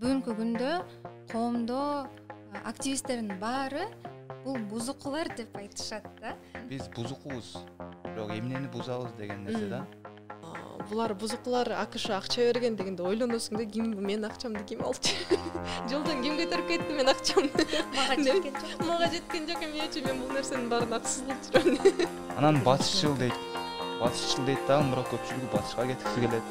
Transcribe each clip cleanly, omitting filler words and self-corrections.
бүгүнкү күндө коомдо активисттердин баары бул бузукулар деп айтышат да. Биз бузукубуз, бирок эмнени бузабыз деген нерсе да. Булар бузукулар АКШ акча берген дегенде ойлоносуң да, ким менин акчамды ким алчу? Жолдон ким көтөрүп кетти менин акчамды? Мага жеткен жок. Мага жеткен жок, эмне үчүн мен бул нерсенин баарын акысыз кылып жүрөм? Анан батышчыл дейт. Батышчыл дейт дагы, бирок көпчүлүгү батышка кеткиси келет.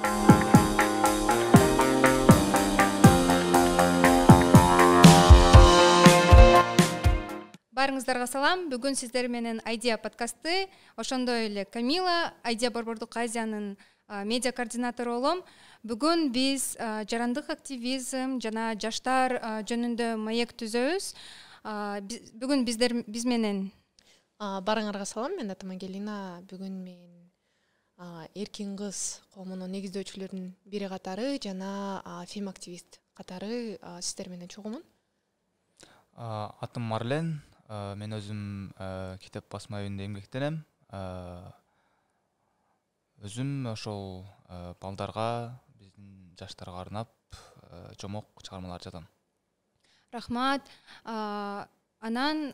Барыңыздарга салам. Бүгүн сиздер менен Idea подкасты, ошондой эле Камила, Idea Борбордук Азиянын медиа координатору болом. Бүгүн биз жарандык активизм жана жаштар жөнүндө маек түзөбүз. Бүгүн биз менен Барыңарга салам, мен атым Ангелина. Бүгүн мен эркин кыз коомунун негиздөөчүлөрүнүн бири катары жана фем активист катары сиздер менен чогумун. Атым Марлен, мен өзүм китеп басма үйүндө эмгектенем. Өзүм ошол балдарга, биздин жаштарга арнап жомок чыгармалар жазам. Рахмат. Анан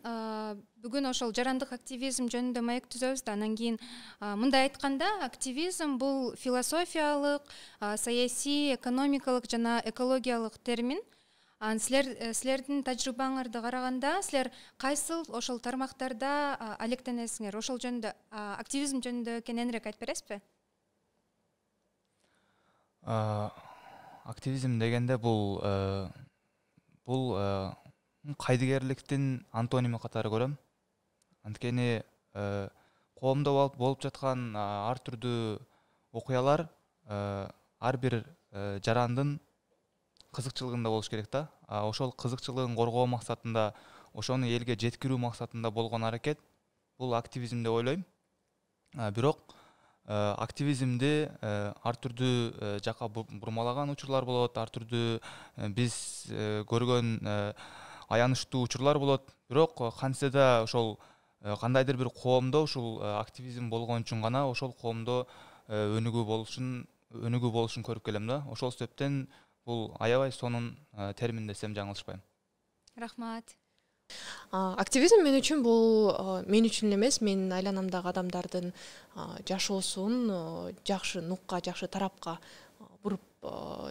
бүгүн ошол жарандык активизм жөнүндө маек түзөбүз да. Анан кийин мындай айтканда, активизм бул философиялык, саясий, экономикалык жана экологиялык термин. Силердин тажрыйбаңарды караганда, силер кайсыл ошол тармактарда алектенесиңер? Ошол жөнүндө, активизм жөнүндө кененирээк айтып бересизби? Активизм дегенде бул кайдыгерликтин антоними катары көрөм. Анткени коомдо болуп жаткан ар түрдүү окуялар ар бир жарандын кызыкчылыгында болуш керек да. Ошол кызыкчылыгын коргоо максатында, ошону элге жеткирүү максатында болгон аракет бул активизм деп ойлойм. Бирок активизмди ар түрдүү жака бурмалаган учурлар болот, ар түрдүү биз көргөн аянычтуу учурлар болот. Бирок кантсе да ошол кандайдыр бир коомдо ушул активизм болгон үчүн гана ошол коомдо өнүгүү болушун көрүп келем да. Ошол себептен бул аябай сонун термин десем жаңылышпайм. Рахмат. Активизм мен үчүн бул мен үчүн эмес, менин айланамдагы адамдардын жашоосун жакшы нукка, жакшы тарапка буруп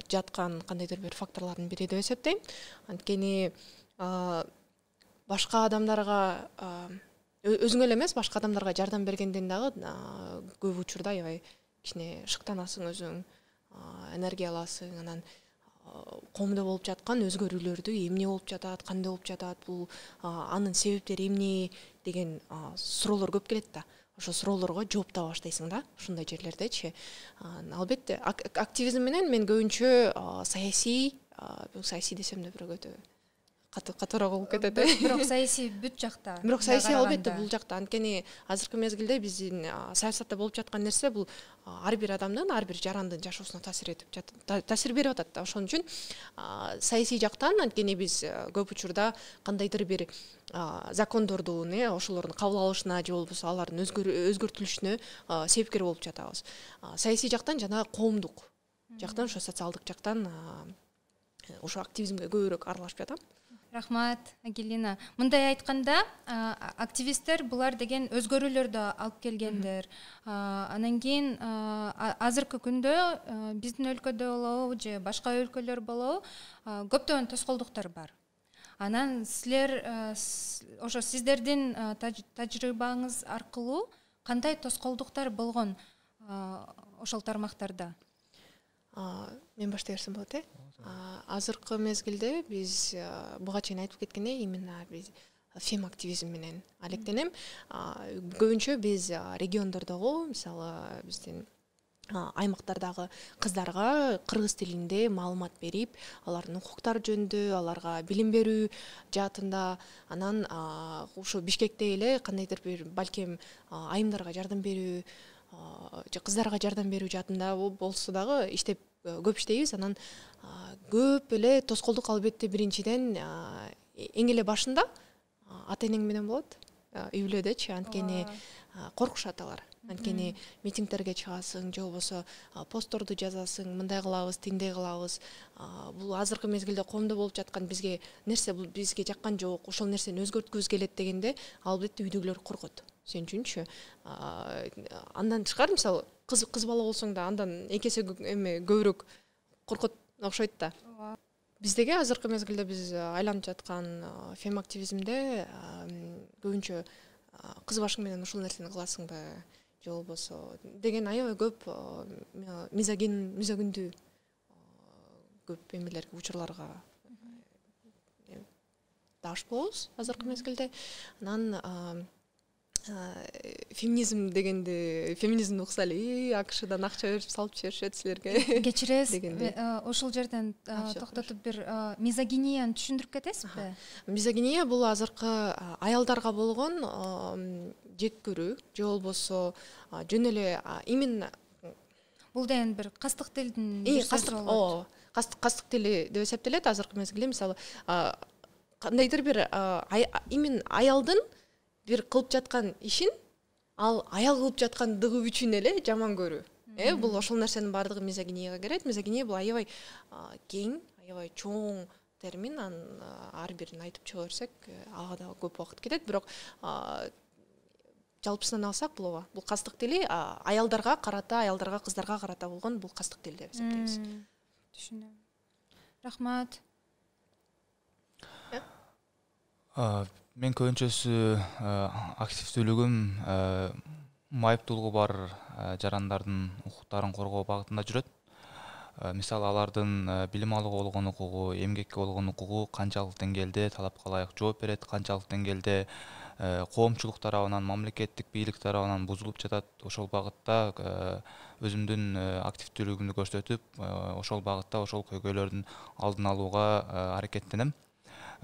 жаткан кандайдыр бир факторлордун бири деп эсептейм. Анткени башка адамдарга өзүңө эле эмес, башка адамдарга жардам бергенден дагы көп учурда аябай кичине шыктанасың, өзүң энергия аласың. Анан коомдо болуп жаткан өзгөрүүлөрдү эмне болуп жатат, кандай болуп жатат, бул анын себептери эмне деген суроолор көп келет да. Ошо суроолорго жооп таба баштайсың да, ушундай жерлердечи. Албетте, активизм менен мен көбүнчө саясий десем да бирок өтө катуураак болуп кетет. Бирок саясий бүт жакта. Бирок саясий албетте бул жакта. Анткени азыркы мезгилде биздин саясатта болуп жаткан нерсе бул ар бир адамдын, ар бир жарандын жашоосуна таасир берип атат да. Ошон үчүн саясий жактан, анткени биз көп учурда кандайдыр бир закондорду, ошолордун кабыл алышына же болбосо алардын өзгөртүлүшүнө себепкер болуп жатабыз. Саясий жактан жана коомдук жактан, ошо социалдык жактан ошо активизмге көбүрөөк аралашып жатам. Рахмат, Ангелина. Мындай айтканда, активисттер булар деген өзгөрүүлөрдү алып келгендер. Анан кийин азыркы күндө биздин өлкөдө болобу же башка өлкөлөр болобу, көптөгөн тоскоолдуктар бар. Анан силер ошо сиздердин тажрыйбаңыз аркылуу кандай тоскоолдуктар болгон ошол тармактарда? Мен баштай берсем болот, Азыркы мезгилде биз буга чейин айтып кеткендей, именно биз фем активизм менен алектенем. Көбүнчө биз региондордогу, мисалы биздин аймактардагы кыздарга кыргыз тилинде маалымат берип, алардын укуктары жөнүндө, аларга билим берүү жаатында, анан ошо Бишкекте эле кандайдыр бир балким айымдарга жардам берүү, же кыздарга жардам берүү жаатында болсо дагы иштеп көп иштейбиз. Анан көп эле тоскоолдук албетте биринчиден эң эле башында ата энең менен болот, үй бүлөдөчү, анткени коркушат алар. Анткени митингтерге чыгасың, же болбосо постторду жазасың, мындай кылабыз, тиндей кылабыз. Бул азыркы мезгилде коомдо болуп жаткан бизге нерсе, бул бизге жаккан жок, ошол нерсени өзгөрткүбүз келет дегенде, албетте үйдөгүлөр коркот. Сен үчүнчү. Андан тышкары, мисалы, кыз бала болсоң да андан эки эсе көбүрөөк коркот окшойт да. Биздеги азыркы мезгилде биз айланып жаткан фем активизмде көбүнчө кыз башың менен ушул нерсени кыласыңбы, же болбосо деген аябай көп мизогиндүү көп эмелерге, учурларга даш болобуз азыркы мезгилде. Анан феминизм дегенде, феминизмди укса эле, АКШдан акча берип салып жиберишет силерге. Кечиресиз, ошол жерден токтотуп бир мизогинияны түшүндүрүп кетесизби? Мизогиния бул азыркы аялдарга болгон жек көрүү, же болбосо жөн эле именно бул деген бир кастык тилдин кастык тили деп эсептелет азыркы мезгилде. Мисалы, кандайдыр бир именно аялдын бир кылып жаткан ишин ал аял кылып жаткандыгы үчүн эле жаман көрүү. Бул ошол нерсенин баардыгы мизогинияга кирет. Мизогиния бул аябай кең, аябай чоң термин. Анын ар бирин айтып чыга берсек, ага да көп убакыт кетет. Бирок жалпысынан алсак, бул кастык тили аялдарга карата, аялдарга, кыздарга карата болгон бул кастык тил деп эсептейбиз. Түшүнөм. Рахмат. Мен көбүнчөсү активдүүлүгүм майыптуулугу бар жарандардын укуктарын коргоо багытында жүрөт. Мисалы, алардын билим алууга болгон укугу, эмгекке болгон укугу канчалык деңгээлде талапка ылайык жооп берет, канчалык деңгээлде коомчулук тарабынан, мамлекеттик бийлик тарабынан бузулуп жатат. Ошол багытта өзүмдүн активдүүлүгүмдү көрсөтүп, ошол багытта ошол көйгөйлөрдүн алдын алууга аракеттенем.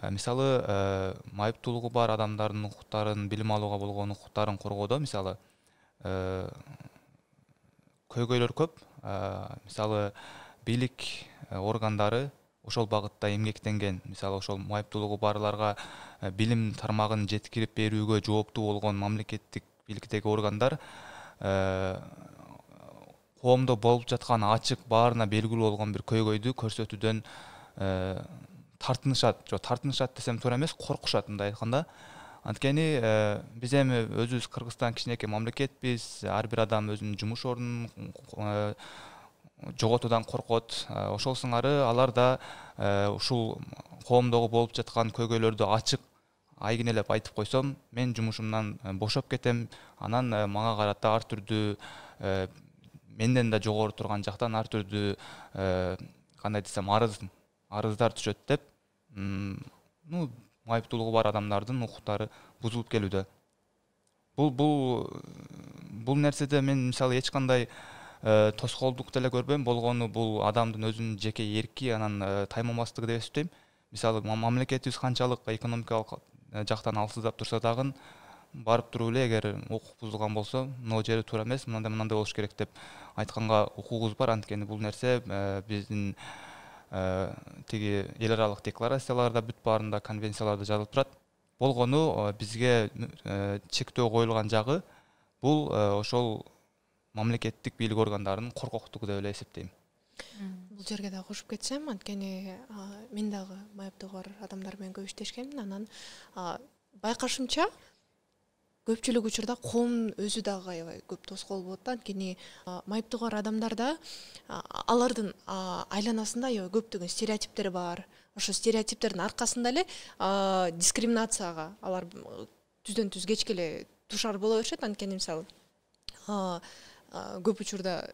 Мисалы, майыптуулугу бар адамдардын укуктарын, билим алууга болгон укуктарын коргоодо, мисалы, көйгөйлөр көп. Мисалы, бийлик органдары ошол багытта эмгектенген. Мисалы, ошол майыптуулугу барларга билим тармагын жеткирип берүүгө жооптуу болгон мамлекеттик бийликтеги органдар коомдо болуп жаткан ачык, баарына белгилүү болгон бир көйгөйдү көрсөтүүдөн тартынышат десем туура эмес, коркушат мындай айтканда. Анткени биз эми өзүбүз Кыргызстан кичинекей мамлекетпиз, ар бир адам өзүнүн жумуш ордун жоготуудан коркот. Ошол сыңары алар да ушул коомдогу болуп жаткан көйгөйлөрдү ачык айгинелеп айтып койсом, мен жумушумдан бошоп кетем. Анан мага карата ар түрдүү менден да жогору турган жактан ар түрдүү кандай десем арыздар түшөт деп, майыптуулугу бар адамдардын укуктары бузулуп келүүдө. Бул нерседе мен мисалы эч кандай тоскоолдук деле көрбөйм. Болгону бул адамдын өзүнүн жеке эрки, анан таймамастыгы деп эсептейм. Мисалы, мамлекетибиз канчалык экономикалык жактан алсыздап турса дагы, барып туруп эле эгер укук бузулган болсо, могу жери туура эмес, мындай болуш керек деп айтканга укугубуз бар. Анткени бул нерсе биздин тиги эл аралык декларацияларда, бүт баарында, конвенцияларда жазылып турат. Болгону бизге чектөө коюлган жагы бул ошол мамлекеттик бийлик органдарынын коркоктугу деп эле эсептейм. Бул жерге да кошуп кетсем, анткени мен дагы майыптуулугу бар адамдар менен көп иштешкенмин. Анан байкашымча көпчүлүк учурда коом өзү дагы аябай көп тоскоол болот да. Анткени майыптуулугу бар адамдарда алардын айланасында аябай көптөгөн стереотиптер бар. Ошо стереотиптердин аркасында эле дискриминацияга алар түздөн түз кечке эле дуушар боло беришет. Анткени мисалы көп учурда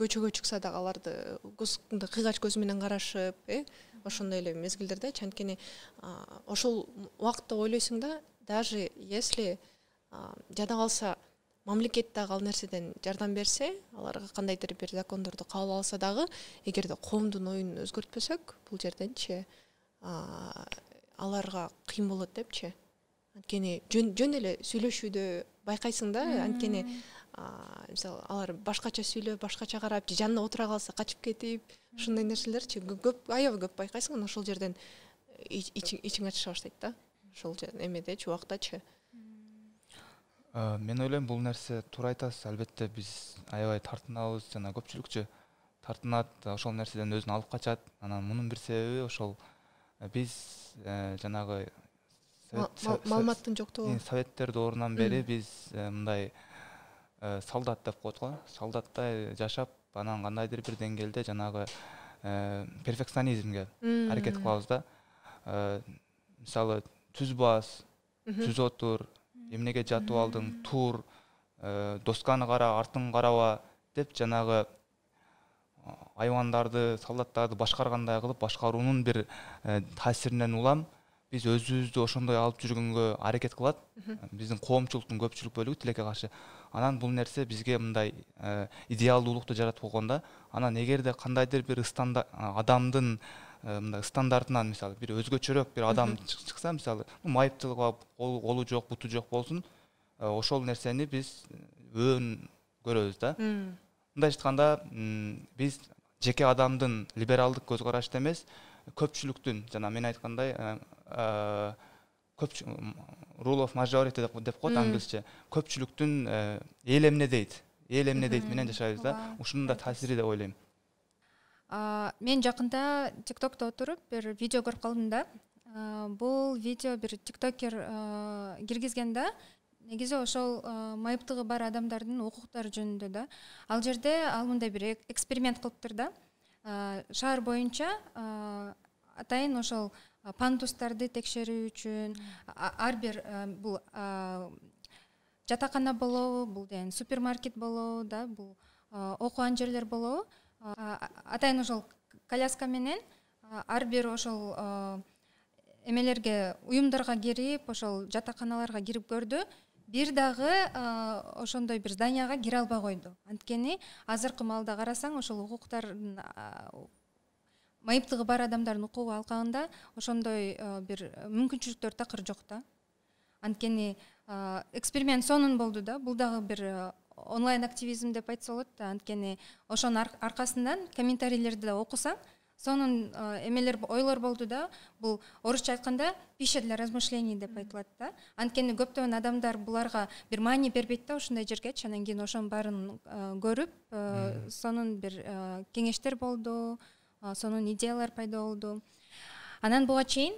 көчөгө чыкса дагы аларды кыйгач көз менен карашып, ошондой эле мезгилдерде, анткени ошол убакытта ойлойсуң да, даже если жада калса мамлекет дагы ал нерседен жардам берсе, аларга кандайдыр бир закондорду кабыл алса дагы, эгерде коомдун оюн өзгөртпөсөк, бул жерденчи аларга кыйын болот депчи. Анткени жөн эле сүйлөшүүдө байкайсың да, анткени мисалы алар башкача сүйлөп, башкача карап, же жанына отура калса качып кетип, ушундай нерселерчи көп, аябай көп байкайсың. Анан ошол жерден ичиң ачыша баштайт да. Ошол эмедечи, убактачы. Мен ойлойм бул нерсе туура айтасыз. Албетте биз аябай тартынабыз, жана көпчүлүкчү тартынат, ошол нерседен өзүн алып качат. Анан мунун бир себеби ошол биз жанагы маалыматтын жоктугу. советтер доорунан бери биз мындай солдат деп коет го, солдаттай жашап, анан кандайдыр бир деңгээлде жанагы перфекционизмге аракет кылабыз да. Мисалы түз баз, түз отур, эмнеге жатып алдың, тур, досканы кара, артын караба деп жанагы айвандарды, солдаттарды башкаргандай кылып башкаруунун бир таасиринен улам биз өзүбүздү ошондой алып жүргөнгө аракет кылат. Биздин коомчулуктун көпчүлүк бөлүгү тилекке каршы. Анан бул нерсе бизге мындай идеалдуулукту жаратып койгон да. Анан эгерде кандайдыр бир адамдын мындай стандартынан, мисалы бир өзгөчөрөөк бир адам чыкса, мисалы майыптылыгы, колу жок, буту жок болсун, ошол нерсени биз өөн көрөбүз да. Мындай айтканда, биз жеке адамдын либералдык көз карашты эмес, көпчүлүктүн, жана мен айткандай, rule of majority деп коет англисче, көпчүлүктүн эл эмне дейт менен жашайбыз да. Ушунун да таасири деп ойлойм. Мен жакында TikTok'та отуруп бир видео көрүп калдым да. Бул видео бир тиктокер киргизген да. Негизи ошол майыптыгы бар адамдардын укуктары жөнүндө да. Ал жерде ал мындай бир эксперимент кылыптыр да. Шаар боюнча атайын ошол пандустарды текшерүү үчүн ар бир бул жатакана болобу, бул деген супермаркет болобу да, бул окуган жерлер болобу. Атайын ошол коляска менен ар бир ошол эмелерге, уюмдарга кирип, ошол жатаканаларга кирип көрдү. Бир дагы ошондой бир зданияга кире албай койду. Анткени азыркы маалда карасаң, ошол укуктардын майыптыгы бар адамдардын укугу алкагында ошондой бир мүмкүнчүлүктөр такыр жок да. Анткени эксперимент сонун болду да. Бул дагы бир онлайн активизм деп айтса болот да. Анткени ошонун аркасынан комментарийлерди да окусаң, сонун эмелер, ойлор болду да. Бул орусча айтканда пища для размышлений деп айтылат да. Анткени көптөгөн адамдар буларга бир маани бербейт да ушундай жергечи. Анан кийин ошонун баарын көрүп, сонун бир кеңештер болду, сонун идеялар пайда болду. Анан буга чейин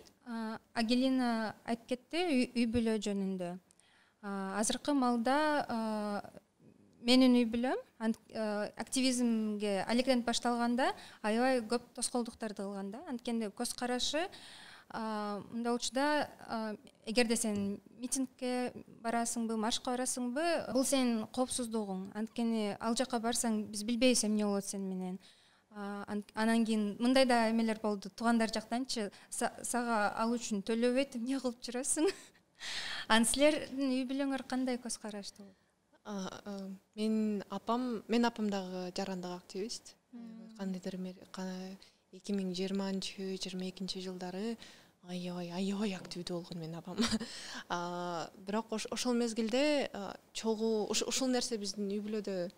Агелина айтып кетти үй бүлө жөнүндө. Азыркы маалда менин үй бүлөм активизмге алектенип башталганда аябай көп тоскоолдуктарды кылган да. Анткени көз карашы мындай болчу да, эгерде сен митингге барасыңбы, маршка барасыңбы, бул сенин коопсуздугуң. Анткени ал жака барсаң биз билбейбиз эмне болот сен менен. Анан кийин мындай да эмелер болду. Туугандар жактанчы сага ал үчүн төлөбөйт, эмне кылып жүрөсүң? Анан силердин үй бүлөңөр кандай көз карашты? Мен апам дагы жарандык активист. Кандайдыр 2020-22 жылдары аябай активдүү болгон менин апам. Бирок ошол мезгилде ушул нерсе биздин үй бүлөдө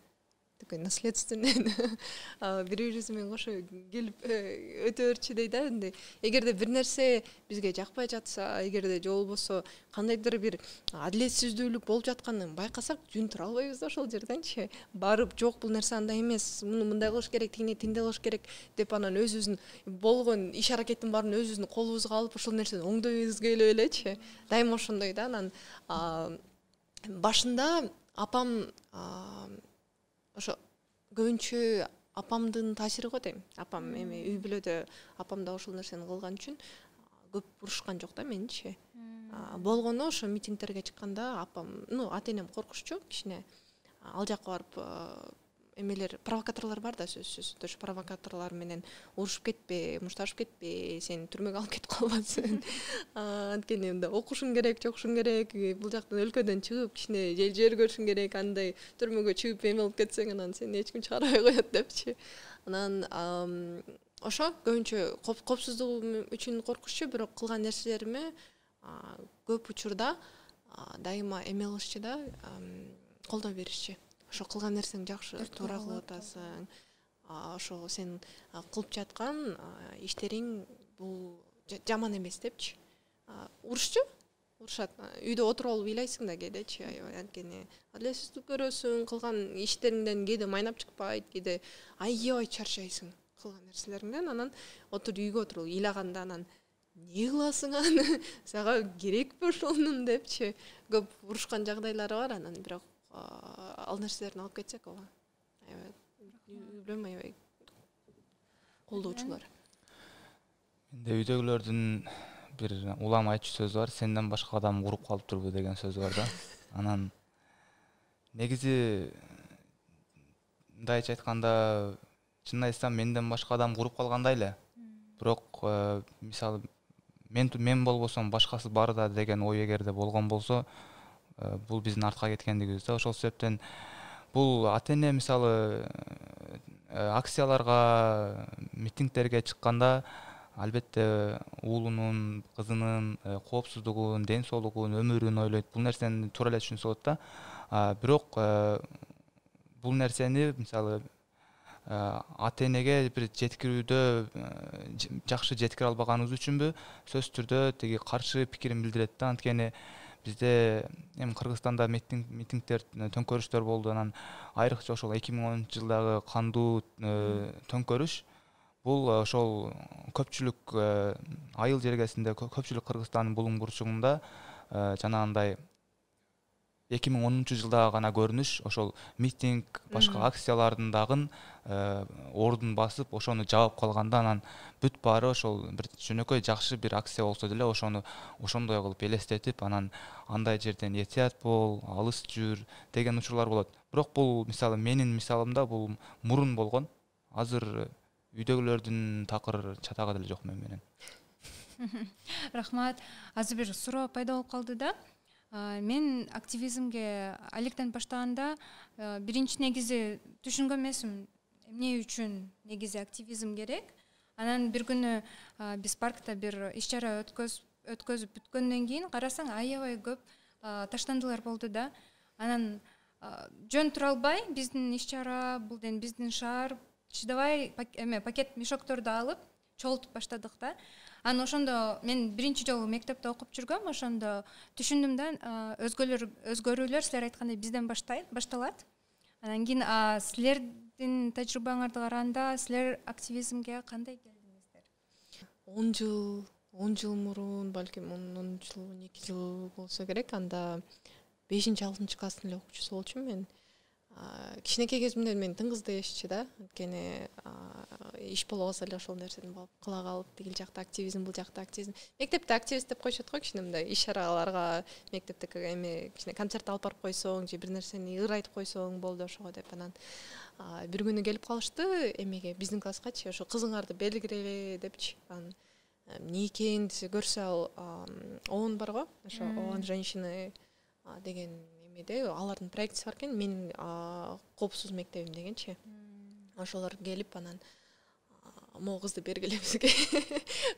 такой наследственный бири-бирибиз менен кошо келип өтө берчү дейт да. Эгерде бир нерсе бизге жакпай жатса, эгерде же болбосо кандайдыр бир адилетсиздүүлүк болуп жатканын байкасак, жөн тура албайбыз да ошол жерденчи. Барып жок бул нерсе андай эмес, муну мындай кылыш керек, тигине тинде кылыш керек деп анан өзүбүздүн болгон иш аракеттин баарын өзүбүздүн колубузга алып ошол нерсени оңдой изгилеп элечи. Дайыма ошондой да. Анан башында апам ошо көбүнчө апамдын таасири го дейм. Апам эми үй бүлөдө апам да ошол нерсени кылган үчүн көп урушкан жок да меничи. Болгону ошо митингтерге чыкканда апам, ата-энем коркушчу кичине. Ал жакка барып эмелер, провокаторлор бар да, сөзсүз. Ошо провокаторлор менен урушуп кетпе, мушташып кетпе, сени түрмөгө алып кетип калбасын. Анткени мында окушуң керек, жокушуң керек, бул жактан өлкөдөн чыгып кичине жер көрүшүң керек, андай түрмөгө чыгып эме алып кетсең, анан сени эч ким чыгарбай коет депчи. Анан ошо көбүнчө коопсуздугум үчүн коркушчу, бирок кылган нерселериме көп учурда дайыма эме кылышчу да, колдоо беришчи. Ошо кылган нерсең жакшы, туура кылып атасың. Ошо сен кылып жаткан иштериң бул жаман эмес депчи. урушат. Үйдө отуруп алып ыйлайсың да кээдечи, аябай анткени адилетсиздик көрөсүң, кылган иштериңден кээде майнап чыкпайт, кээде аябай чарчайсың кылган нерселериңден, анан үйгө отуруп ыйлаганда анан не кыласың аны, сага керекпи ошонун депчи көп урушкан жагдайлары бар, анан бирок ал нерселерин алып кетсек ооба. Аябай үй бүлөм аябай колдоочулар. Менде үйдөгүлөрдүн бир улам айтчу сөзү бар, сенден башка адам куруп калыптырбы деген сөзү бар да. Анан негизи мындайча айтканда, чынын айтсам менден башка адам куруп калгандай эле. Бирок мисалы мен болбосом башкасы бар да деген ой эгерде болгон болсо, бул биздин артка кеткендигибиз да. Ошол себептен бул ата-эне мисалы акцияларга, митингдерге чыкканда албетте уулунун, кызынын коопсуздугун, ден соолугун, өмүрүн ойлойт. Бул нерсени туура эле түшүнсө болот да. Бирок бул нерсени мисалы ата-энеге бир жеткирүүдө жакшы жеткире албаганыбыз үчүнбү сөзсүз түрдө тиги каршы пикирин билдирет да. Анткени бизде эми Кыргызстанда митингдер, төңкөрүштөр болду. Анан айрыкча ошол 2010 жылдагы кандуу төңкөрүш бул ошол көпчүлүк айыл жергесинде, көпчүлүк Кыргызстандын булуң бурчугунда жанагындай 2010 жылдагы гана көрүнүш, ошол митинг, башка акциялардын дагы ордун басып, ошону жаап калганда, анан бүт баары ошол бир жөнөкөй жакшы бир акция болсо деле ошону ошондой кылып элестетип, анан андай жерден этият бол, алыс жүр деген учурлар болот. Бирок бул мисалы менин мисалымда бул мурун болгон. Азыр үйдөгүлөрдүн такыр чатагы деле жок менен. Рахмат. Азыр бир суроо пайда болуп калды да. Мен активизмге алектенип баштаганда биринчи негизи түшүнгөн эмесмин эмне үчүн негизи активизм керек. Анан бир күнү биз паркта бир иш-чара өткөзүп бүткөндөн кийин карасаң аябай көп таштандылар болду да. Анан жөн тура албай биздин иш-чара, бул ден биздин шаар чыдабай пакет мешокторду алып чогултуп баштадык да. Анан ошондо мен биринчи жолу мектепте окуп жүргөм, ошондо түшүндүм да, өзгөрүүлөр силер айткандай бизден башталат. Анан кийин силердин тажрыйбаңарды караганда силер активизмге кандай келдиңиздер? 10 жыл мурун, балким 10 жыл, 12 жыл болсо керек. Анда 5-6 класстын эле окуучусу болчумун мен. Кичинекей кезимде мен тыңгыз дешчи да, анткени иш боло калса эле ошол нерсени кыла калып, тигил жакта активизм, бул жакта активизм. Мектепте активист деп коюшат го, кичине мындай иш-чараларга, мектепте эми концерт алып барып койсоң, же бир нерсени ыр айтып койсоң болду ошого деп. Анан бир күнү келип калышты эмеге, биздин класскачы, ошо кызыңарды белгилеле депчи. Анан эмне экен десе көрсө ООН бар го, ошо ООН женщины деген эмеде алардын проектиси бар экен, менин коопсуз мектебим дегенчи. Ошолор келип анан могу кызды бергилебизге.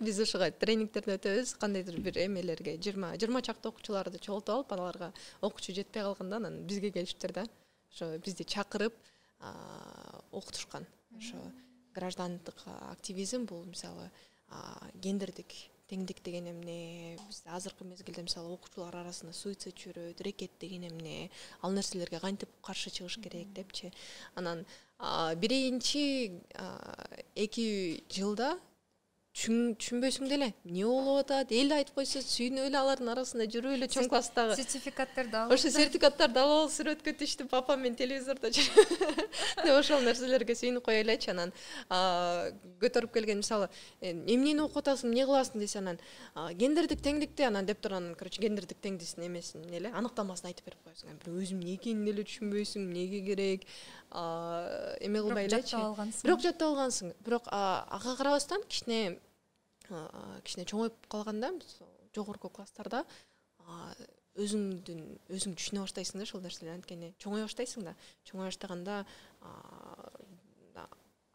Биз ошого тренингтерди өтөбүз, кандайдыр бир эмелерге 20 чакты окуучуларды чогултуп алып, аларга окуучу жетпей калганда анан бизге келиптир да. Ошо бизди чакырып окутушкан. Ошо граждандык активизм бул мисалы гендердик теңдик деген эмне, бизде азыркы мезгилде мисалы окуучулар арасында суицид жүрөт, рекет деген эмне, ал нерселерге кантип каршы чыгыш керек депчи. Анан биринчи 2 жылда түшүнбөйсүң деле, эмне болуп атат, эл айтып койсо сүйүнүп эле алардын арасында жүрүп эле чоң класстагы сертификаттарды алып. Ошо сертификаттарды алып сүрөткө түштүп, папам мен телевизордо жүрүп ошол нерселерге сүйүнүп кое элечи. Анан көтөрүп келген мисалы эмнени окуп атасың, эмне кыласың десе, анан гендердик теңдикти анан деп турган, короче, гендердик теңдиктин эмесин эле аныктамасын айтып берип коесуң. Бирок өзүң эмне экенин эле түшүнбөйсүң, эмнеге керек, эме кылбай элечи. Бирок жаттап алгансың. Бирок ага карабастан кичине чоңоюп калганда, жогорку класстарда өзүң түшүнө баштайсың да ошол нерселерди, анткени чоңое баштайсың да. Чоңое баштаганда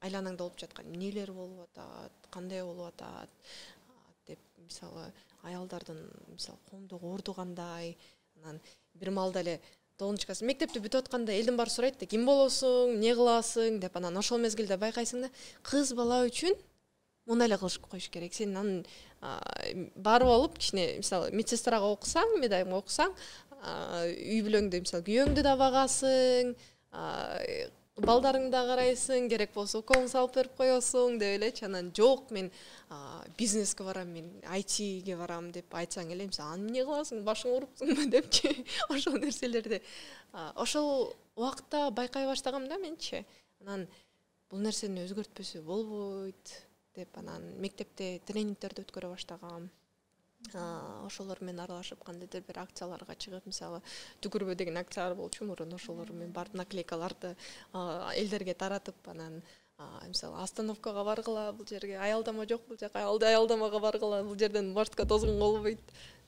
айланаңда болуп жаткан эмнелер болуп атат, кандай болуп атат деп, мисалы аялдардын мисалы коомдогу орду кандай. Анан бир маалда эле 9 класс мектепти бүтүп атканда элдин баары сурайт да, ким болосуң, эмне кыласың деп. Анан ошол мезгилде байкайсың да, кыз бала үчүн муну эле кылышып коюш керек. Сен анын барып алып кичине мисалы медсестрага окусаң, медайымга окусаң, үй бүлөңдү мисалы күйөөңдү да багасың, балдарыңды да карайсың, керек болсо уколун салып берип коесуң деп элечи. Анан жок мен бизнеске барам, мен айтиге барам деп айтсаң эле мисалы аны эмне кыласың, башың оорупсуңбу депчи. Ошол нерселерди ошол убакта байкай баштагам да менчи. Анан бул нерсени өзгөртпөсө болбойт деп анан мектепте тренингтерди өткөрө баштагам. Ошолор менен аралашып кандайдыр бир акцияларга чыгып, мисалы түкүрбө деген акциялар болчу мурун, ошолор менен барып наклейкаларды элдерге таратып, анан мисалы остановкага баргыла, бул жерге аялдама жок, бул жака аялдамага баргыла, бул жерден маршрутка тозгонго болбойт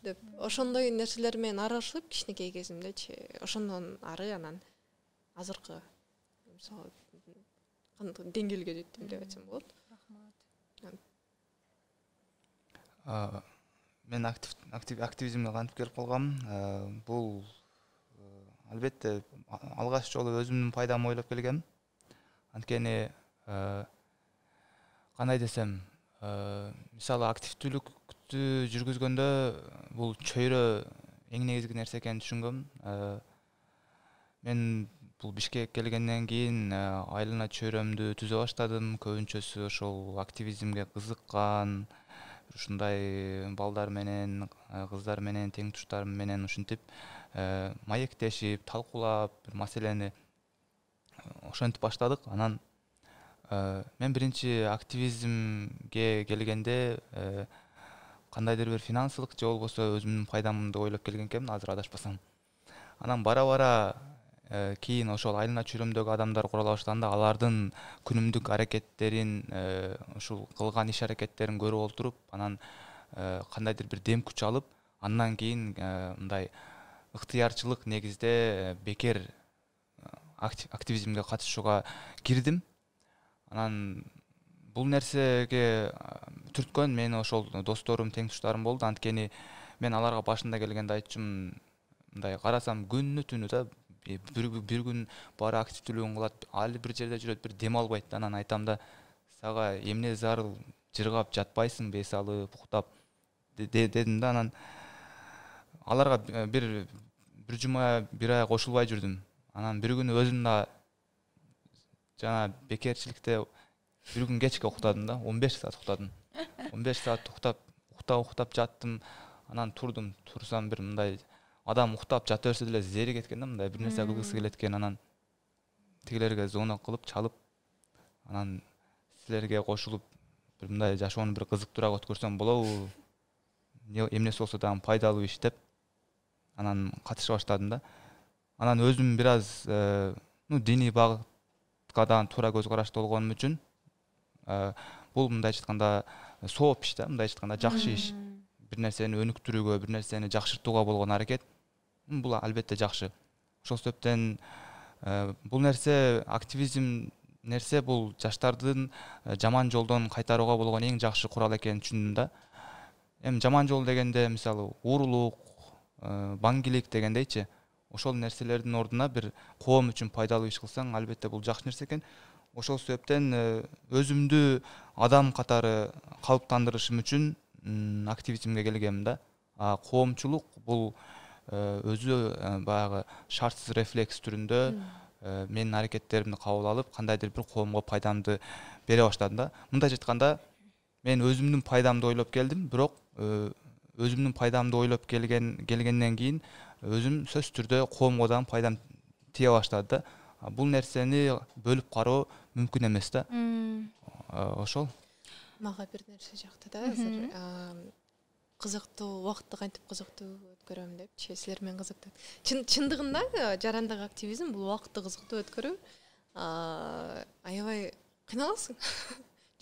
деп ошондой нерселер менен аралашып кичинекей кезимдечи. Ошондон ары анан азыркы мисалы деңгээлге жеттим деп айтсам болот. Рахмат. Мен активизмге кантип келип калгам? Бул албетте алгач жолу өзүмдүн пайдамды ойлоп келгем. Анткени кандай десем, мисалы активдүүлүктү жүргүзгөндө бул чөйрө эң негизги нерсе экенин түшүнгөм. Мен бул Бишкекке келгенден кийин айлана чөйрөмдү түзө баштадым. Көбүнчөсү ошол активизмге кызыккан, ушундай балдар менен, кыздар менен, тең туштарым менен ушинтип маектешип, талкуулап, бир маселени ошентип баштадык. Анан мен биринчи активизмге келгенде кандайдыр бир финансылык же болбосо өзүмдүн пайдамды ойлоп келген экенмин, азыр адашпасам. Анан бара-бара кийин ошол айлана чөйрөмдөгү адамдар курала баштаганда алардын күнүмдүк аракеттерин, ушул кылган иш аракеттерин көрүп отуруп, анан кандайдыр бир дем күч алып, андан кийин мындай ыктыярчылык негизде бекер активизмге катышууга кирдим. Анан бул нерсеге түрткөн мени ошол досторум, тең туштарым болду. Анткени мен аларга башында келгенде айтчумун, мындай карасам күнү түнү да бир күн баары активдүүлүгүн кылат, али бир жерде жүрөт, бир дем албайт да. Анан айтам да, сага эмне зарыл, жыргап жатпайсыңбы, эс алып, уктап дедим да. Анан аларга бир жума, бир ай кошулбай жүрдүм. Анан бир күнү өзүм да жана бекерчиликте бир күн кечке уктадым да, 15 саат уктадым. 15 саат уктап жаттым. Анан турсам бир мындай адам уктап жата берсе деле зери кеткен да, мындай бир нерсе кылгысы келет экен. Анан тигилерге звонок кылып чалып, анан силерге кошулуп бир мындай жашоону бир кызыктуураак өткөрсөм болобу, эмнеси болсо дагы пайдалуу иш деп анан катыша баштадым да. Анан өзүм бир аз диний багытка дагы туура көз карашты болгонум үчүн бул мындайча айтканда сооп иш да, мындайча айтканда жакшы иш. Бир нерсени өнүктүрүүгө, бир нерсени жакшыртууга болгон аракет, бул албетте жакшы. Ошол себептен бул нерсе, активизм нерсе, бул жаштардын жаман жолдон кайтарууга болгон эң жакшы курал экенин түшүндүм да. Эми жаман жол дегенде мисалы уурулук, баңгилик дегендейчи, ошол нерселердин ордуна бир коом үчүн пайдалуу иш кылсаң, албетте бул жакшы нерсе экен. Ошол себептен өзүмдү адам катары калыптандырышым үчүн активизмге келгем да. Коомчулук бул өзү баягы шартсыз рефлекс түрүндө менин аракеттеримди кабыл алып, кандайдыр бир коомго пайдамды бере баштадым да. Мындайча айтканда, мен өзүмдүн пайдамды ойлоп келдим, бирок өзүмдүн пайдамды ойлоп келгенден кийин өзүм сөзсүз түрдө коомго дагы пайдам тие баштады да. Бул нерсени бөлүп кароо мүмкүн эмес да. Ошол. Мага бир нерсе жакты да, азыр кызыктуу убакытты кантип кызыктуу өткөрөм депчи, силер менен кызыктуу. Чындыгында жарандык активизм бул убакытты кызыктуу өткөрүү. Аябай кыйналасың,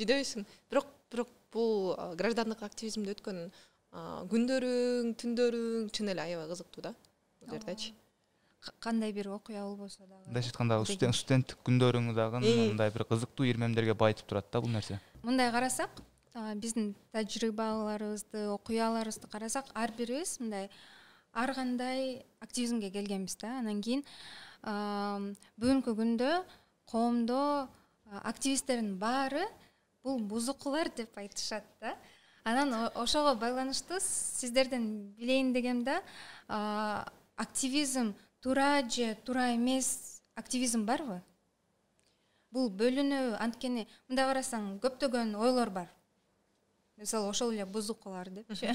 жүдөйсүң. Бирок бул граждандык активизмди өткөн күндөрүң, түндөрүң чын эле аябай кызыктуу да. Бул жердечи. Кандай бир окуя болбосо дагы. Мындайча айтканда студенттик күндөрүң дагы мындай бир кызыктуу ирмемдерге байытып турат да бул нерсе. Мындай карасак, биздин тажрыйбаларыбызды, окуяларыбызды карасак, ар бирибиз мындай ар кандай активизмге келгенбиз да. Анан кийин бүгүнкү күндө коомдо активисттердин баары бул бузукулар деп айтышат да. Анан ошого байланыштуу сиздерден билейин дегем да, активизм туура же туура эмес активизм барбы? Бул бөлүнүү, анткени мындай карасаң көптөгөн ойлор бар. Мисалы ошол эле бузукулар депчи.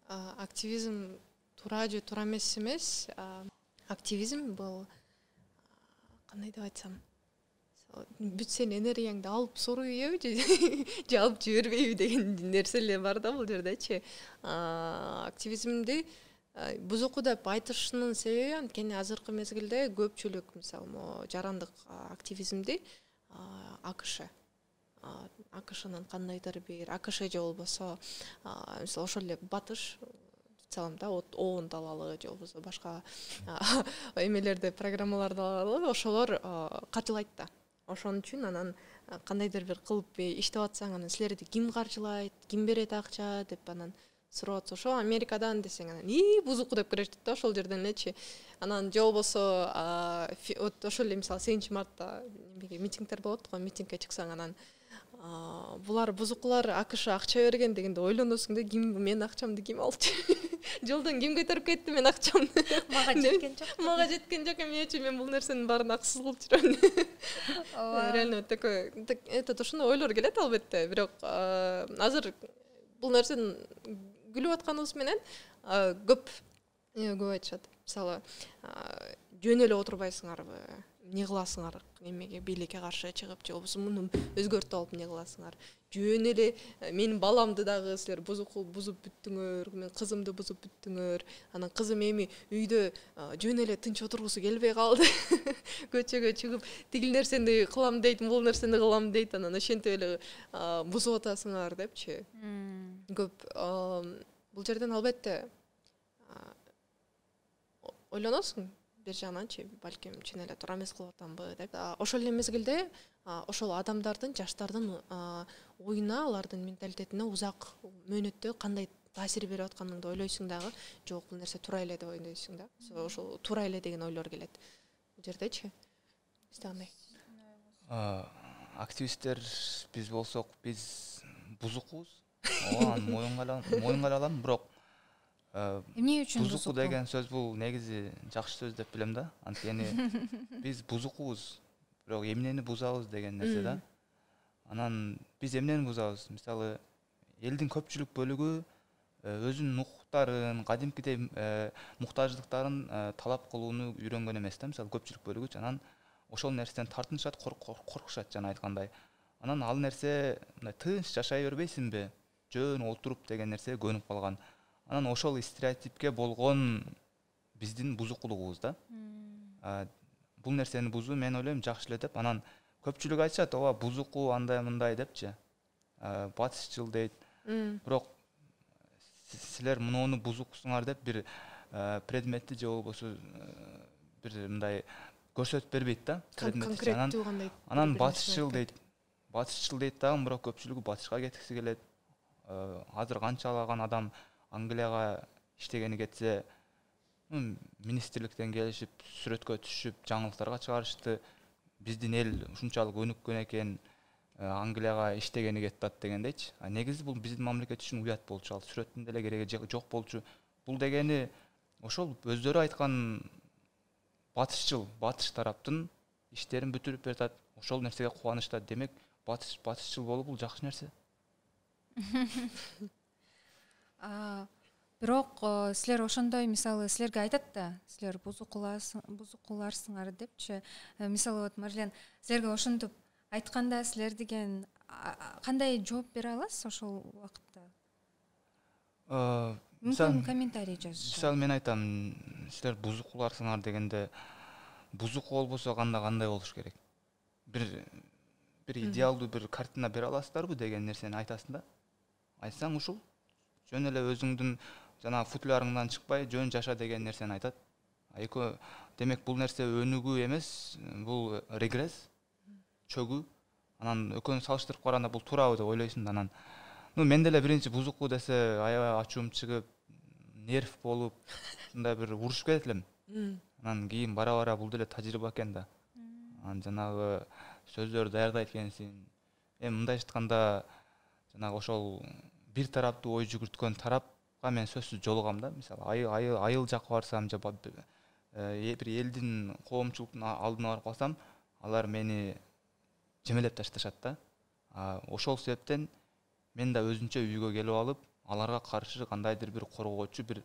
Активизм туура же туура эмес. Активизм бул кандай деп айтсам, бүт сенин энергияңды алып соруйбу же алып жибербейби деген нерселер бар да бул жердечи. Активизмди бузуку деп айтышынын себеби анткени азыркы мезгилде көпчүлүк мисалы могу жарандык активизмди акшнын кандайдыр бир акш же болбосо мисалы ошол эле батыш салам да, оон талаалы же болбосо башка эмелерде программаларды алалы, ошолор каржылайт да. Ошон үчүн анан кандайдыр бир кылып иштеп атсаң, анан силерди ким каржылайт, ким берет акча деп анан сурап атса, ошо Америкадан десең, анан бузуку деп киришет да ошол жерден элечи. Анан же болбосо ошол эле мисалы 8-мартта митингдер болот го, митингге чыксаң, анан булар бузукулар акш акча берген дегенде ойлоносуң да, ким менин акчамды ким алчу? Жолдон ким көтөрүп кетти менин акчамды? Мага жеткен жок. Мага жеткен жок, эмне үчүн мен бул нерсенин баарын акысыз кылып жүрөм? Реально такой ошондой ойлор келет албетте, бирок азыр бул нерсени күлүп атканыбыз менен көп айтышат. Мисалы, жөн эле отурбайсыңарбы, эмне кыласыңар, эмеге бийликке каршы чыгып, же болбосо муну өзгөртүп алып эмне кыласыңар? Жөн эле менин баламды дагы силер бузуп бүттүңөр, мен кызымды бузуп бүттүңөр. Анан кызым эми үйдө жөн эле тынч отургусу келбей калды. Көчөгө чыгып, тигил нерсени кылам дейт, бул нерсени кылам дейт, анан ошентип эле бузуп атасыңар депчи. Көп бул жерден албетте ойлоносуң бир жагынан,чы балким чын эле туура эмес кылып атамбы деп. Ошол эле мезгилде ошол адамдардын, жаштардын оюна, алардын менталитетине узак мөөнөттө кандай таасир берип атканыңды ойлойсуң дагы, жок бул нерсе туура эле деп ойлойсуң да. Ошол туура эле деген ойлор келет. Бул жердечи бизде кандай? Активисттер биз болсок, биз бузукубуз. Моюнга алам, бирок Эмне үчүн бузуку деген сөз бул негизи жакшы сөз деп билем да. Анткени биз бузукубуз, бирок эмнени бузабыз деген нерсе да. Анан биз эмнени бузабыз? Мисалы, элдин көпчүлүк бөлүгү өзүнүн укуктарын, кадимкидей муктаждыктарын талап кылууну үйрөнгөн эмес да. Мисалы, көпчүлүк бөлүгү анан ошол нерседен тартынышат, коркушат жана айткандай. Анан ал нерсе мындай тынч жашай бербейсиңби? Жөн отуруп деген нерсеге көнүп калган. Анан ошол стереотипке болгон биздин бузукулугубуз да. Бул нерсени бузуу мен ойлойм жакшы эле деп. Анан көпчүлүк айтышат, ооба бузуку андай мындай депчи. Батышчыл дейт. Бирок силер муну бузуксуңар деп бир предметти же болбосо бир мындай көрсөтүп бербейт да. Конкреттүү кандай? Анан батышчыл дейт. Батышчыл дейт дагы, бирок көпчүлүгү батышка кеткиси келет. Азыр канчалаган адам Англияга иштегени кетсе, министрликтен келишип, сүрөткө түшүп, жаңылыктарга чыгарышты. Биздин эл ушунчалык өнүккөн экен, Англияга иштегени кетат дегендейчи. Негизи бул биздин мамлекет үчүн уят болчу, ал сүрөттүн деле кереги жок болчу. Бул дегени ошол өздөрү айткан батышчыл, батыш тараптын иштерин бүтүрүп берет. Ошол нерсеге кубанышат. Демек, батышчыл болуу бул жакшы нерсе. Бирок силер ошондой, мисалы, силерге айтат да, силер бузукуларсыңар депчи. Мисалы, Марлен, силерге ошентип айтканда силер деген кандай жооп бере аласыз ошол убакытта? Мүмкүн комментарий жазышат. Мисалы, мен айтам, силер бузукуларсыңар дегенде, бузуку болбосо кандай болуш керек? Бир идеалдуу бир картина бере аласыздарбы деген нерсени айтасың да. Айтсаң ушул жөн эле өзүңдүн жана футлярыңдан чыкпай жөн жаша деген нерсени айтат. Демек бул нерсе өнүгүү эмес, бул регресс, чөгүү. Анан экөөнү салыштырып караганда бул туурабы деп ойлойсуң да. Анан мен деле биринчи бузуку десе аябай ачуум чыгып, нерв болуп, ушундай бир урушуп кетет элем. Анан кийин бара бул деле тажрыйба экен да. Анан жанагы сөздөрдү даярдайт экенсиң. эми мындайча айтканда жанагы ошол бир тараптуу ой жүгүрткөн тарапка мен сөзсүз жолугам да. Мисалы айыл жакка барсам же бир элдин коомчулуктун алдына барып калсам, алар мени жемелеп ташташат да. Ошол себептен мен да өзүнчө үйгө келип алып, аларга каршы кандайдыр бир коргоочу, бир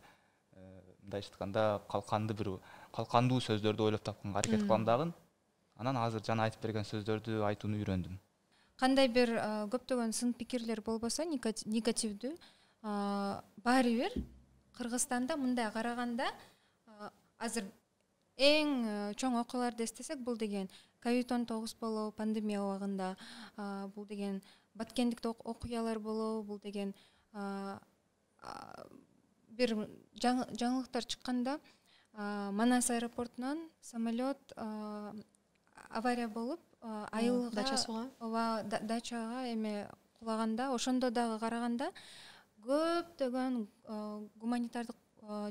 мындайча айтканда калкандуу сөздөрдү ойлоп тапканга аракет кылам дагы. Анан азыр жана айтып берген сөздөрдү айтууну үйрөндүм. Кандай бир көптөгөн сын пикирлер болбосо, негативдүү, баары бир Кыргызстанда мындай караганда азыр эң чоң окуяларды эстесек, бул деген COVID-19 болобу, пандемия убагында, бул деген баткендикте окуялар болобу, бул деген бир жаңылыктар чыкканда Манас аэропортунан самолет авария болуп, айылга, дачага эме кулаганда, ошондо дагы караганда көптөгөн гуманитардык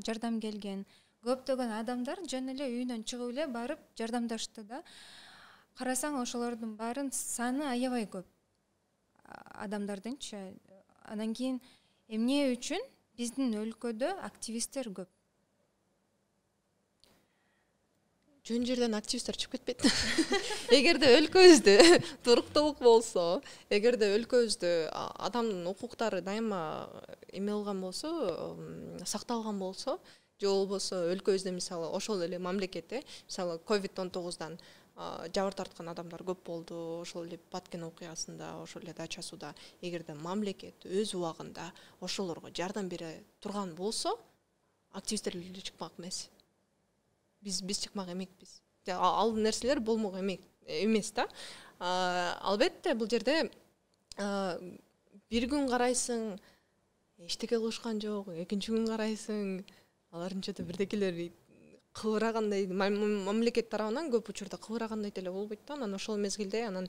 жардам келген, көптөгөн адамдар жөн эле үйүнөн чыгып эле барып жардамдашты да. Карасаң ошолордун баарын саны аябай көп адамдардынчы. Анан кийин эмне үчүн биздин өлкөдө активисттер көп? Жөн жерден активисттер чыгып кетпейт. Эгерде өлкөбүздө туруктуулук болсо, эгерде өлкөбүздө адамдын укуктары дайыма эме кылган болсо, сакталган болсо, же болбосо өлкөбүздө мисалы ошол эле мамлекетте, мисалы COVID-19-дан жабыр тарткан адамдар көп болду, ошол эле Баткен окуясында, ошол эле Дача сууда. Эгерде мамлекет өз убагында ошолорго жардам бере турган болсо, активисттер эле чыкмак эмес. Биз чыкмак эмекпиз. Ал нерселер болмок эмес да. Албетте бул жерде бир күн карайсың, эчтеке кылышкан жок, экинчи күн карайсың, аларынча да бирдекелер кыбырагандай, мамлекет тарабынан көп учурда кыбырагандай деле болбойт да. Анан ошол мезгилде анан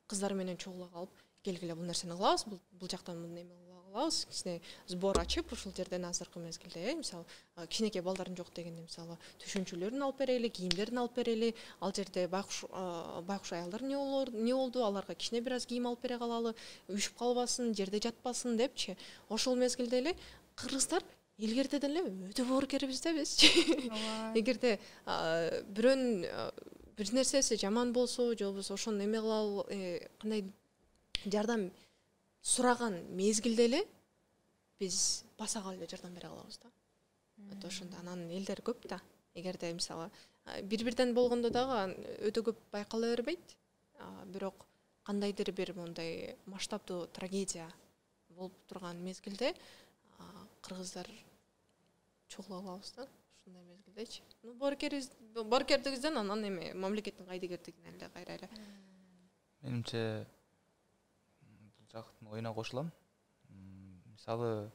кыздар менен чогула калып, келгиле бул нерсени кылабыз, бул жактан эме кылабыз, кичине сбор ачып, ошол жерден азыркы мезгилде, мисалы, кичинекей балдардын жок дегенде, мисалы, түшүнчүлөрүн алып берели, кийимдерин алып берели, ал жерде байкуш аялдар не болду, аларга кичине бир аз кийим алып бере калалы, үшүп калбасын, жерде жатпасын депчи. Ошол мезгилде эле кыргыздар илгертеден эле өтө боорукербиз да биз. Эгерде бирөөнүн бир нерсеси жаман болсо, же болбосо ошону эме кылалы, кандай жардам сураган мезгилде эле биз басага эле жардам бере калабыз да. Ошондо анан элдер көп да. Эгерде мисалы бир-бирден болгондо дагы өтө көп байкала бербейт. Бирок кандайдыр бир мондай масштабдуу трагедия болуп турган мезгилде кыргыздар чогула алабыз да. Ушундай мезгилдечи. Боорукердигибизден анан эме мамлекеттин кайдыгердигине эле кайра эле. Менимче бул жактын оюна кошулам. Мисалы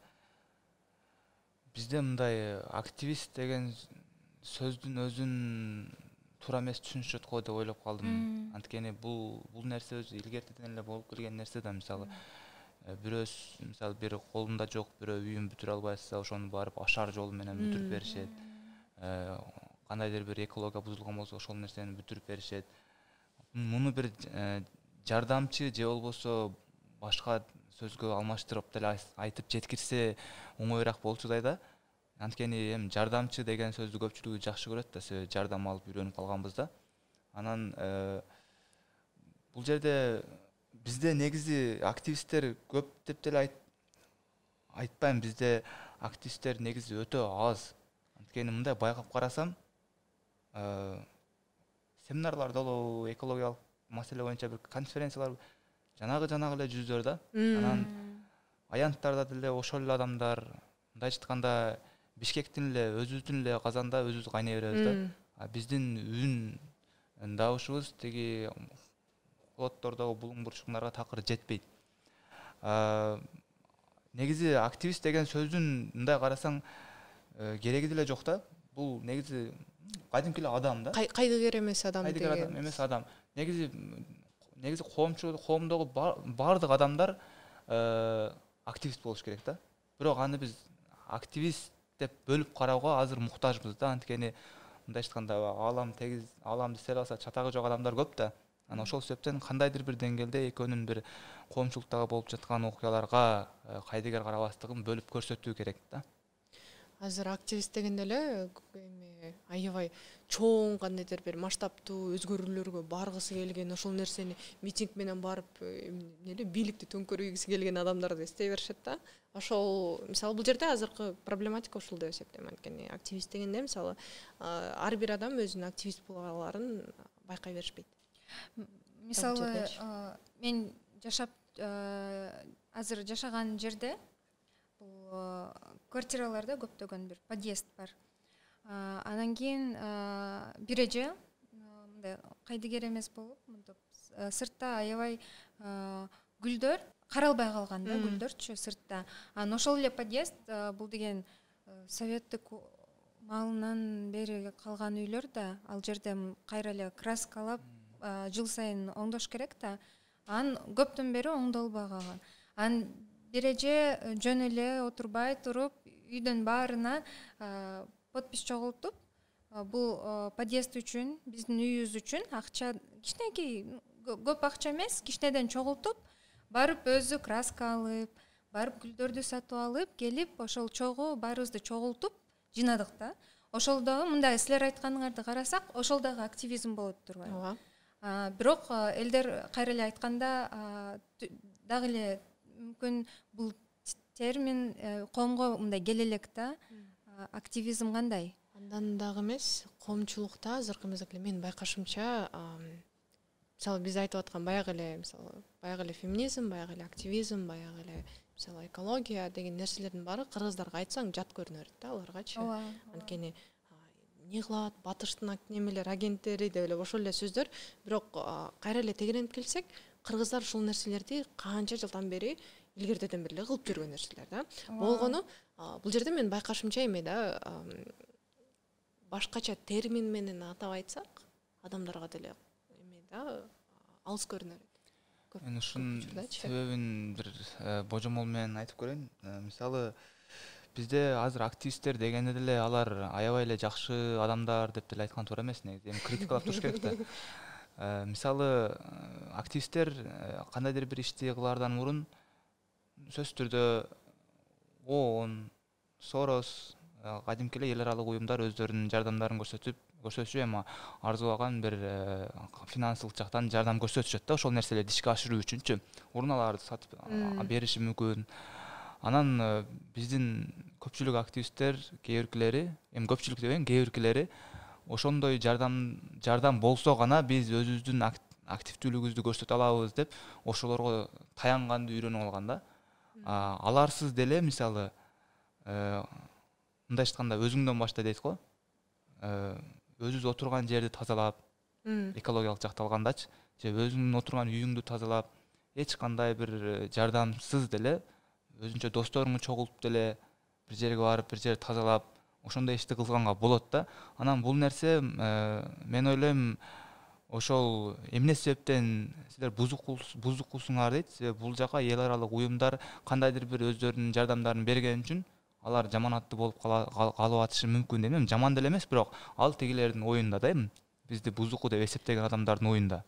бизде мындай активист деген сөздүн өзүн туура эмес түшүнүшөт го деп ойлоп калдым. Анткени бул нерсе өзү илгертеден эле болуп келген нерсе да. Мисалы бирөөс мисалы бир колунда жок, бирөө үйүн бүтүрө албайса, ошону барып ашар жолу менен бүтүрүп беришет. Кандайдыр бир экология бузулган болсо, ошол нерсени бүтүрүп беришет. Муну бир жардамчы же болбосо башка сөзгө алмаштырып деле айтып жеткирсе оңоюраак болчудай да. Анткени эми жардамчы деген сөздү көпчүлүгү жакшы көрөт да, себеби жардам алып үйрөнүп калганбыз да. Анан бул жерде бизде негизи активисттер көп деп деле айтпайм. Бизде активисттер негизи өтө аз. Анткени мындай байкап карасам, семинарларда болобу, экологиялык маселе боюнча бир конференциялар жанагы эле жүздөр да. Анан аянттарда деле ошол эле адамдар, мындайча айтканда Бишкектин эле өзүбүздүн эле казанда өзүбүз кайнай беребиз да. Биздин үн дабышыбыз тиги флоттордогу булуң бурчуктарга такыр жетпейт. Негизи активист деген сөздүн мындай карасаң кереги деле жок да. Бул негизи кадимки эле адам да. Кайдыгер эмес адам деген. Кайдыгер адам эмес адам. Негизи коомдогу баардык адамдар активист болуш керек да. Бирок аны биз активист деп бөлүп карауга азыр муктажбыз да. Анткени мындайча айтканда аламды сел алса чатагы жок адамдар көп да. Анан ошол себептен кандайдыр бир деңгээлде экөөнүн бир коомчулуктагы болуп жаткан окуяларга кайдыгер карабастыгын бөлүп көрсөтүү керек да. Азыр активист дегенде эле эми аябай чоң кандайдыр бир масштабтуу өзгөрүүлөргө баргысы келген, ошол нерсени митинг менен барып эмне бийликти төңкөргүсү келген адамдарды эстей беришет да. Ошол мисалы бул жерде азыркы проблематика ушул деп эсептейм. Анткени активист дегенде мисалы ар бир адам өзүнүн активист болгонларын байкай беришпейт. Мисалы мен жашап азыр жашаган жерде бул квартираларда көптөгөн бир подъезд бар. Анан кийин бир эже мындай кайдыгер эмес болуп, мынтип сыртта аябай гүлдөр каралбай калган да, гүлдөрчү сыртта. Анан ошол эле подъезд бул деген советтик маалынан бери калган үйлөр да, ал жерде кайра эле краскалап жыл сайын оңдош керек да. Анан көптөн бери оңдолбой калган. Анан бир эже жөн эле отурбай туруп үйдөн баарына подпись чогултуп, бул подъезд үчүн, биздин үйүбүз үчүн акча, кичинекей, көп акча эмес, кичинеден чогултуп, барып өзү краска алып, барып гүлдөрдү сатып алып, келип ошол чогуу баарыбызды чогултуп жыйнадык да. Ошол дагы мындай силер айтканыңарды карасак, ошол дагы активизм болот турбайбы? Ооба. Бирок элдер кайра эле айтканда дагы эле мүмкүн бул термин коомго мындай келе элек да. Активизм кандай? Андан дагы эмес, коомчулукта азыркы мезгилде менин байкашымча, мисалы биз айтып аткан баягы эле феминизм, баягы эле активизм, баягы эле мисалы экология деген нерселердин баары кыргыздарга айтсаң жат көрүнөр да аларгачы. Анткени эмне кылат, батыштын немелер агенттери деп эле ошол эле сөздөр, бирок кайра эле тегеренип келсек, кыргыздар ушул нерселерди канча жылдан бери илгертеден бери кылып жүргөн нерселер да. Болгону бул жерде менин байкашымча эме да, башкача термин менен атап айтсак, адамдарга деле эме да алыс көрүнөр. Мен ушунун себебин бир божомол менен айтып көрөйүн. Мисалы бизде азыр активисттер дегенде деле алар аябай эле жакшы адамдар деп деле айткан туура эмес, негизи эми критикалап туруш керек да. Мисалы активисттер кандайдыр бир ишти кылаардан мурун сөзсүз түрдө ООН, Сорос, кадимки эле эл аралык уюмдар өздөрүнүн жардамдарын көрсөтүшү, эми арзуулаган бир финансылык жактан жардам көрсөтүшөт да, ошол нерселерди ишке ашыруу үчүнчү. Урун аларды сатып бериши мүмкүн. Анан биздин көпчүлүк активисттер, кээ биркилери, эми көпчүлүк дебейин, кээ биркилери ошондой жардам болсо гана биз өзүбүздүн активдүүлүгүбүздү көрсөтө алабыз деп ошолорго таянганды үйрөнүп алган да. Аларсыз деле мисалы мындай айтканда өзүңдөн башта дейт го. Өзүбүз отурган жерди тазалап, экологиялык жакта алгандачы, же өзүңдүн отурган үйүңдү тазалап, эч кандай бир жардамсыз деле өзүнчө досторуңду чогултуп деле бир жерге барып, бир жерди тазалап, ошондой ишти кылганга болот да. Анан бул нерсе мен ойлойм ошол эмне себептен силер бузукусуңар дейт. Бул жака эл аралык уюмдар кандайдыр бир өздөрүнүн жардамдарын берген үчүн алар жаманаттуу болуп калып атышы мүмкүн дейм. Жаман деле эмес, бирок ал тегилердин оюнда да, эми бизди бузуку деп эсептеген адамдардын оюнда.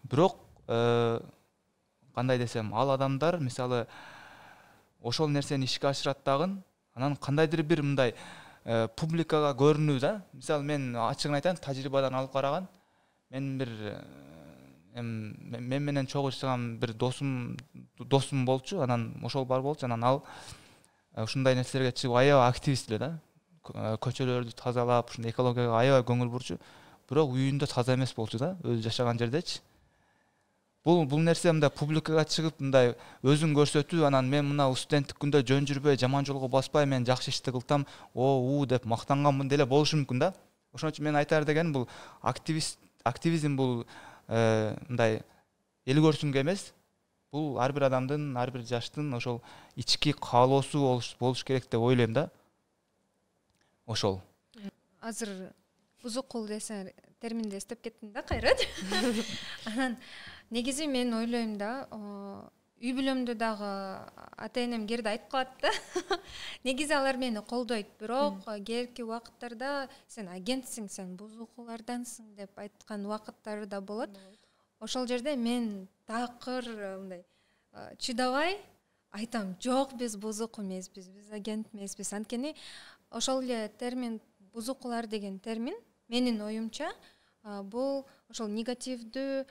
Бирок кандай десем, ал адамдар мисалы ошол нерсени ишке ашырат дагы, анан кандайдыр бир мындай публикага көрүнүү да. Мисалы мен ачыгын айтайын, тажрыйбадан алып караган, мен бир мен менен чогуу иштеген бир досум болчу, анан ошол бар болчу, анан ал ушундай нерселерге чыгып аябай активист эле да. Көчөлөрдү тазалап, ушундай экологияга аябай көңүл бурчу, бирок үйүндө таза эмес болчу да, өзү жашаган жердечи. Бул нерсе мындай публикага чыгып мындай өзүн көрсөтүү, анан мен мына студенттик күндө жөн жүрбөй, жаман жолго баспай, мен жакшы ишти кылсам, деп мактанганмын деле болушу мүмкүн да. Ошон үчүн мен айтаар дегеним бул активизм бул мындай эл көрсүнгө эмес, бул ар бир адамдын, ар бир жаштын ошол ички каалоосу болуш керек деп ойлойм да. Ошол. Азыр бузукул десе терминди эстеп кеттим да кайра. Анан негизи мен ойлойм да, үй бүлөмдө дагы ата энем керде айтып калат да. Негизи алар мени колдойт, бирок кээинки убакыттарда сен агентсиң, сен бузукулардансың деп айткан убакыттары да болот. ошол жерде мен такыр мындай чыдабай айтам, жок, биз бузук эмеспиз, биз агент эмеспиз. Анткени ошол эле термин бузукулар деген термин менин оюмча бул ошол негативдүү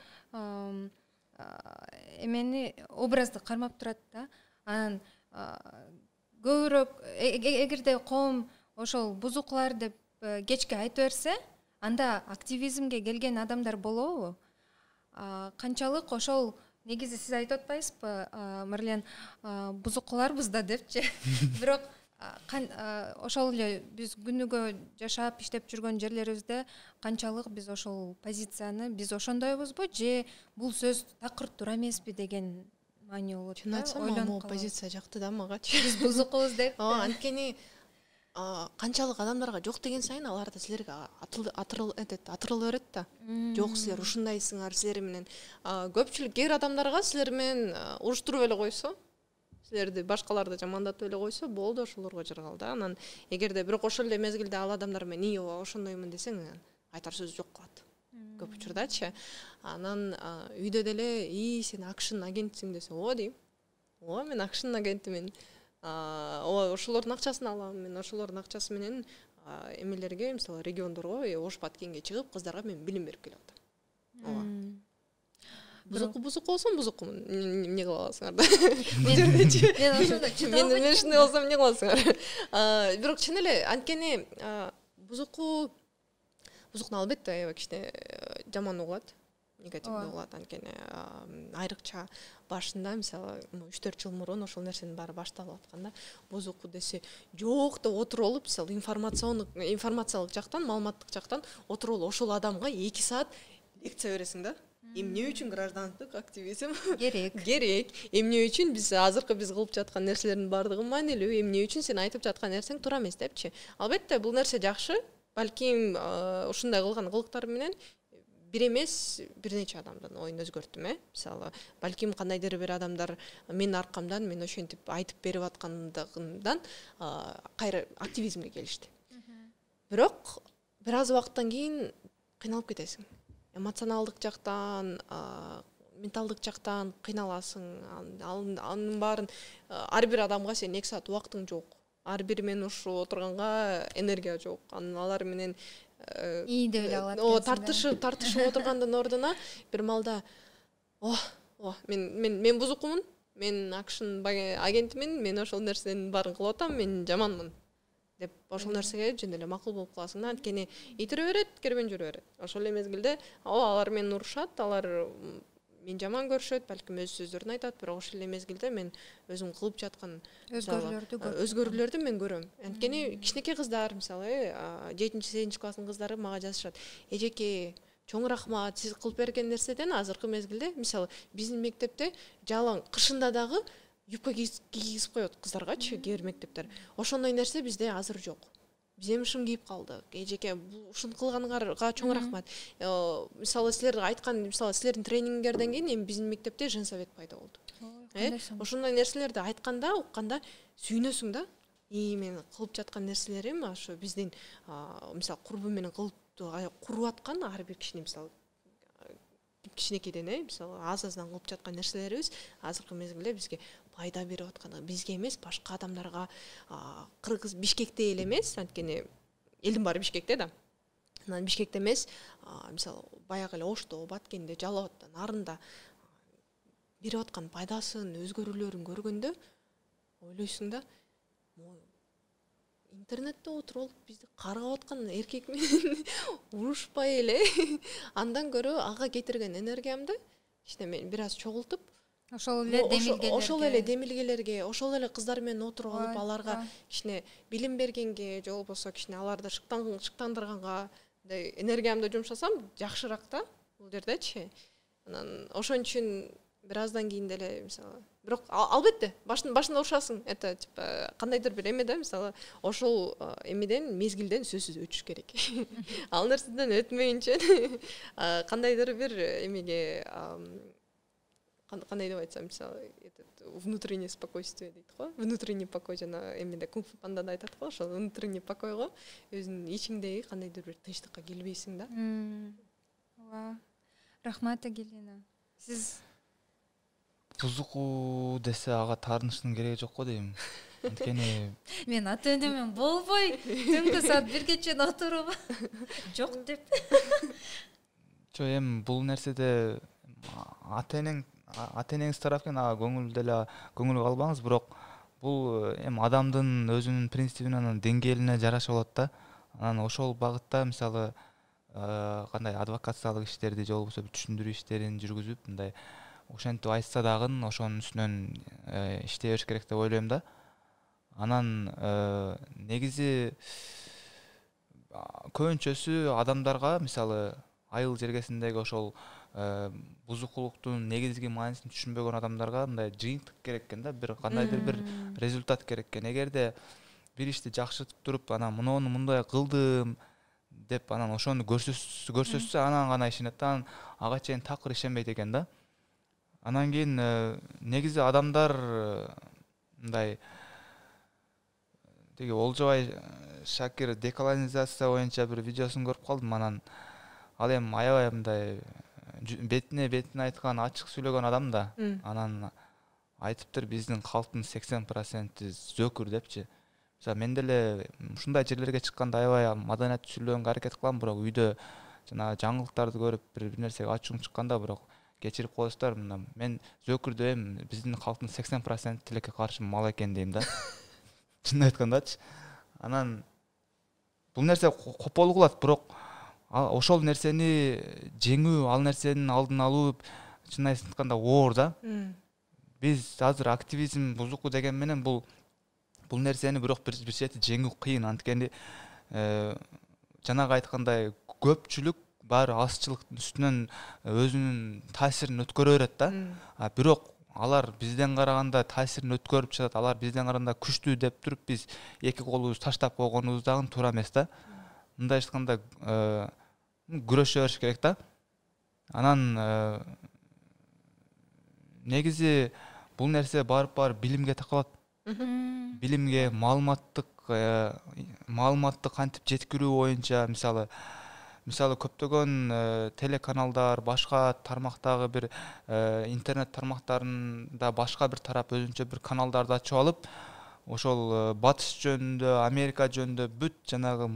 эмени образды кармап турат да. Анан көбүрөөк эгерде коом ошол бузукулар деп кечке айтып берсе, анда активизмге келген адамдар болобу? Канчалык ошол негизи сиз айтып атпайсызбы, Марлен, бузукуларбыз да депчи. Бирок ошол эле биз күнүгө жашап иштеп жүргөн жерлерибизде канчалык биз ошол позицияны биз ошондойбузбу же бул сөз такыр туура эмеспи деген маани болот. Чын айтсам, могу позиция жакты да магачы. Биз бузукубуз деп. Анткени канчалык адамдарга жок деген сайын алар да силерге атырыла берет да. Жок, силер ушундайсыңар, силер менен көпчүлүк кээ бир адамдарга силер менен уруштуруп эле койсо, силерди башкаларды жамандатып эле койсо, болду, ошолорго жыргал да. Анан эгерде бирок ошол эле мезгилде ал адамдар менен ооба ошондоймун десең, айтар сөз жок калат. Көп учурдачы. Анан үйдө деле сен акшн агентсиң десе, ооба дейм. Ооба, мен акшн агентимин. Ошолордун акчасын алам, мен ошолордун акчасы менен эмелерге, мисалы региондорго, Ош Баткенге чыгып, кыздарга мен билим берип келип атам. Ооба. Бузук болсом бузукмун. Эмне кыла аласыңар да? Мен ушундай болсом эмне кыла аласыңар? Бирок чын эле, анткени бузукту албетте кичине жаман угулат, негативдүү угулат. Анткени айрыкча башында, мисалы 3-4 жыл мурун ошол нерсенин баары башталып атканда, бузуку десе жок деп отуруп алып, мисалы информациялык жактан, маалыматтык жактан отуруп алып ошол адамга 2 саат лекция бересиң да. Эмне үчүн граждандык активизм керек? Эмне үчүн биз кылып жаткан нерселердин баардыгы маанилүү? Эмне үчүн сен айтып жаткан нерсең туура эмес депчи. Албетте бул нерсе жакшы. Балким ушундай кылган кылыктар менен бир эмес бир нече адамдын оюн өзгөрттүм, Мисалы, балким кандайдыр бир адамдар менин аркамдан, мен ошентип айтып берип аткандыгымдан кайра активизмге келишти. Бирок бир аз убакыттан кийин кыйналып кетесиң. Эмоционалдык жактан, менталдык жактан кыйналасың. Анын баарын ар бир адамга сен 2 саат убактың жок. Ар бир менен ушу отурганга энергия жок. Алар менен деп эле алат. Тартышып отургандын ордуна бир малда мен бузукумун, мен акшн агентимин, мен ошол нерсенин баарын кылып атам, мен жаманмын деп ошол нерсеге жөн эле макул болуп каласың да. Анткени итире берет, кербен жүрө берет. Ошол эле мезгилде алар мени урушат, алар мен жаман көрүшөт, балким өз сөздөрүн айтат, бирок ошол эле мезгилде мен өзүм кылып жаткан өзгөрүүлөрдү мен көрөм. Анткени кичинекей кыздар, мисалы, 7-8 класстын кыздары мага жазышат. Эжеке, чоң рахмат, сиз кылып берген нерседен азыркы мезгилде, мисалы, биздин мектепте жалаң кышында дагы юбка кийгизип коет кыздаргачы, кээ бир мектептер. Ошондой нерсе бизде азыр жок. Биз эми шым кийип калдык. Эжеке, ушун кылганыңарга чоң рахмат. Мисалы, силерге айткан, мисалы, силердин тренингдерден кийин эми биздин мектепте женсовет пайда болду. Ошондой нерселерди айтканда, укканда сүйүнөсүң да. Мен кылып жаткан нерселерим ошо биздин, мисалы, курбу менен куруп аткан ар бир кишини, мисалы, кичинекейден, мисалы, аз-аздан кылып жаткан нерселерибиз азыркы мезгилде бизге пайда берип атканы, бизге эмес, башка адамдарга, Кыргыз Бишкекте эле эмес, анткени элдин баары Бишкекте да. Анан Бишкекте эмес, мисалы, баягы эле Ошто, Баткенде, Жалал Абадта, Нарында берип аткан пайдасын, өзгөрүүлөрүн көргөндө ойлойсуң да, интернетте отуруп бизди каргап аткан эркек менен урушпай эле андан көрө ага кетирген энергиямды кичине мен бир аз чогултуп, ошол эле демилгелерге, ошол эле кыздар менен отуруп алып, аларга кичине билим бергенге, же болбосо кичине аларды шыктандырганга энергиямды жумшасам жакшыраак да бул жердечи. Анан ошон үчүн бир аздан кийин деле, мисалы, бирок албетте башында урушасың, это типа кандайдыр бир эме да, мисалы, ошол эмеден, мезгилден сөзсүз өтүш керек. Ал нерседен өтмөйүнчө кандайдыр бир эмеге, кандай деп айтсам, мисалы, внутреннее спокойствие дейт го. Внутренний покой жана эмеде Кунг Фу Пандада айтат го, ошол внутренний покойго өзүнүн ичиңдеги кандайдыр бир тынчтыкка келбейсиң да. Рахмат, Агелина. Сиз бузуку десе ага таарынычтын кереги жок го дейм. Анткени мен ата энемен болбой түнкү саат 1ге чейин отуруп жок деп. жо эми бул нерседе ата энеңиз тарафынан ага көңүл деле көңүлгө албаңыз, бирок бул эми адамдын өзүнүн принцибине, анын деңгээлине жараша болот да. Анан ошол багытта мисалы кандай адвокациялык иштерди же болбосо түшүндүрүү иштерин жүргүзүп, мындай ошентип айтса дагы ошонун үстүнөн иштей бериш керек деп ойлойм да. Анан негизи көбүнчөсү адамдарга мисалы айыл жергесиндеги ошол бузукулуктун негизги маанисин түшүнбөгөн адамдарга мындай жыйынтык керек экен да, бир кандайдыр бир результат керек экен. Эгерде бир ишти жакшыртып туруп, анан муну мындай кылдым деп анан ошону көрсөтсө анан гана ишенет да. Анан ага чейин такыр ишенбейт экен да. Анан кийин негизи адамдар мындай тиги Олжобай Шакир деколонизация боюнча бир видеосун көрүп калдым. Анан ал эми аябай мындай бетине айткан, ачык сүйлөгөн адам да. Анан айтыптыр, биздин калктын 80% зөкүр депчи. Мисалы мен деле ушундай жерлерге чыкканда аябай маданияттуу сүйлөгөнгө аракет кылам, бирок үйдө жанагы жаңылыктарды көрүп бир нерсеге ачууң чыкканда бирок кечирип коесуздар. Мен зөкүр деп биздин калктын 80% тилекке каршы мал экен дейм да. Чын айткандачы. Анан бул нерсе копол кылат, бирок ошол нерсени жеңүү, ал нерсенин алдын алуу чын айтканда оор да. Биз азыр активизм бузуку деген менен бул нерсени бирок бир чети жеңүү кыйын. Анткени жанагы айткандай көпчүлүк баары азчылыктын үстүнөн өзүнүн таасирин өткөрө берет да. Бирок алар бизден караганда таасирин өткөрүп жатат, алар бизден караганда күчтүү деп туруп биз эки колубузду таштап койгонубуз дагы туура эмес да. Мындай айтканда күрөшө бериш керек да. Анан негизи бул нерсе барып билимге такалат. Билимге, маалыматтык кантип жеткирүү боюнча мисалы көптөгөн телеканалдар, башка тармактагы бир интернет тармактарында башка бир тарап өзүнчө бир каналдарды ачып алып, ошол батыш жөнүндө, Америка жөнүндө бүт жанагы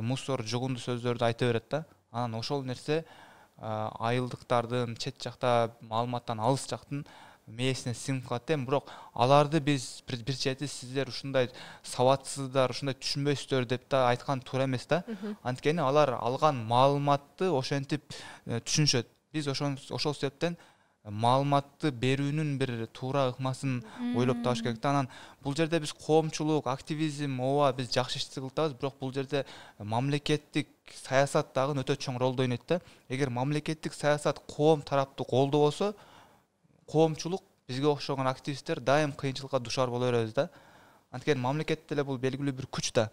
мусор, жугунду сөздөрдү айта берет да. Анан ошол нерсе айылдыктардын, чет жакта маалыматтан алыс жактын мээсине сиңип калат да. Бирок аларды биз бир чети сиздер ушундай сабатсыздар, ушундай түшүнбөйсүздөр деп да айткан туура эмес да. Анткени алар алган маалыматты ошентип түшүнүшөт. Биз ошол себептен маалыматты берүүнүн бир туура ыкмасын ойлоп табыш керек да. Анан бул жерде биз коомчулук, активизм, ооба биз жакшы ишти кылып, бирок бул жерде мамлекеттик саясат дагы өтө чоң ролду ойнойт да. Эгер мамлекеттик саясат коом тараптуу колдобосо, коомчулук, бизге окшогон активисттер дайым кыйынчылыкка душар боло беребиз да. Анткени мамлекет деле бул белгилүү бир күч да.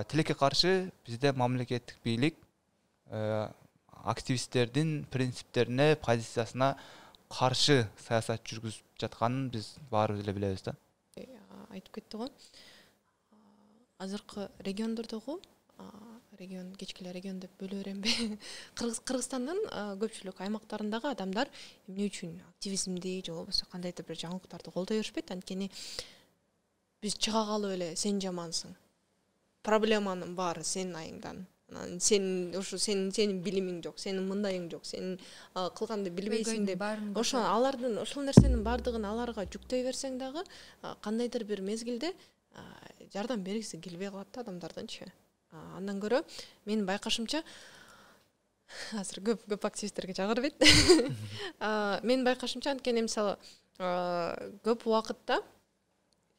Тилекке каршы бизде мамлекеттик бийлик активисттердин принциптерине, позициясына каршы саясат жүргүзүп жатканын биз баарыбыз эле билебиз да. Айтып кетти го. Азыркы региондордогу регион, кечкеле регион деп бөлө беремби? Кыргызстандын көпчүлүк аймактарындагы адамдар эмне үчүн активизмди же болбосо кандайдыр бир жаңылыктарды колдой беришпейт? Анткени биз чыга калып эле сен жамансың. Проблеманын баары сенин айыңдан. Сенин билимиң жок, сенин мындайың жок, сенин кылганды билбейсиң деп. Ошол нерсенин баардыгын аларга жүктөй берсең дагы кандайдыр бир мезгилде жардам бергиси келбей калат да адамдардынчы. Андан көрө менин байкашымча азыр көп активисттерге жагырбайт. Менин байкашымча анткени мисалы көп убакытта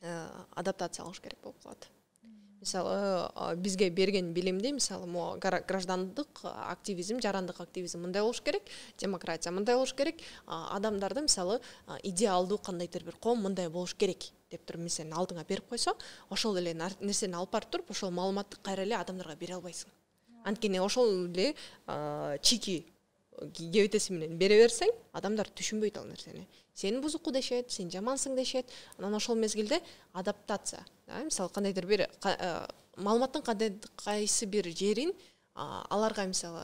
адаптация кылыш керек болуп калат. Мисалы бизге берген билимди, мисалы граждандык активизм, жарандык активизм мындай болуш керек, демократия мындай болуш керек, адамдарды мисалы идеалдуу кандайдыр бир коом мындай болуш керек деп туруп нерсени алдыңа берип койсо, ошол эле нерсени алып барып туруп, ошол маалыматты кайра эле адамдарга бере албайсың. Анткени ошол эле чики кебетеси менен бере берсең, адамдар түшүнбөйт ал нерсени. Сен бузуку дешет, сен жамансың дешет. Анан ошол мезгилде адаптация, мисалы кандайдыр бир маалыматтын кайсы бир жерин аларга мисалы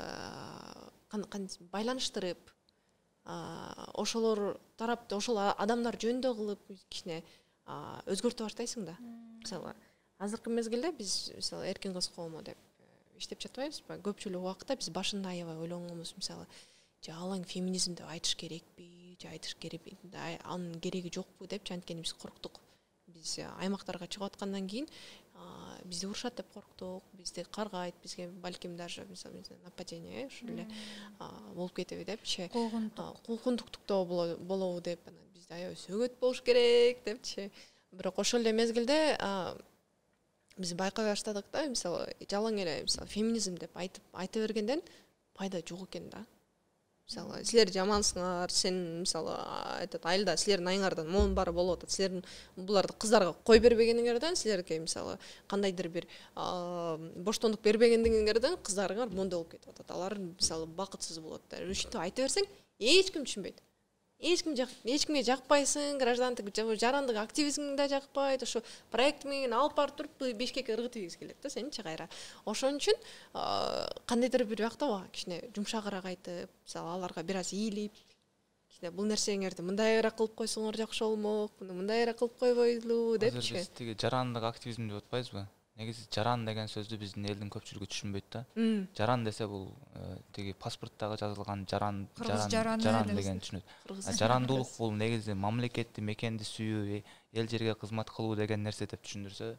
байланыштырып, ошолор тарапты ошол адамдар жөнүндө кылып кичине өзгөртө баштайсың да. Мисалы азыркы мезгилде биз мисалы эркин кыз коому деп иштеп жатпайбызбы? Көпчүлүк убакытта биз башында аябай ойлонгонбуз, мисалы алаң феминизм деп айтыш керекпи, же айтыш керекпи, анын кереги жокпу депчи, анткени биз корктук. Биз аймактарга чыгып аткандан кийин бизди урушат деп корктук, бизди каргайт, бизге балким даже мисалы нападение ушул эле болуп кетеби депчи, куугунтуктоо болобу деп, бизде аябай сөгөт болуш керек депчи. Бирок ошол эле мезгилде биз байкай баштадык да, мисалы жалаң эле мисалы феминизм деп айта бергенден пайда жок экен да. Мисалы силер жамансыңар, сен мисалы айылда силердин айыңардан монун баары болуп атат, силердин буларды кыздарга кой бербегениңерден, силерге мисалы кандайдыр бир боштондук бербегениңерден кыздарыңар мондой болуп кетип атат, алар мисалы бакытсыз болот. Ушинтип айта берсең эч ким түшүнбөйт. Эчкимге жакпайсың, граждандык жарандык активизмиң да жакпайт, ошо проект менен алып барып туруп Бишкекке ыргытып келет да сеничи кайра. Ошон үчүн кандайдыр бир убакта кичине жумшагыраак айтып, мисалы аларга бир аз ийилип, кичине бул нерсеңерди мындайыраак кылып койсоңор жакшы болмок, мындайыраак кылып койбойлу депчи. Азыр биз тиги жарандык активизм деп атпайбызбы? Негизи жаран деген сөздү биздин элдин көпчүлүгү түшүнбөйт да. Жаран десе бул тиги паспорттагы жазылган жаран деген түшүнөт. Жарандуулук бул негизи мамлекетти, мекенди сүйүү, эл жерге кызмат кылуу деген нерсе деп түшүндүрсө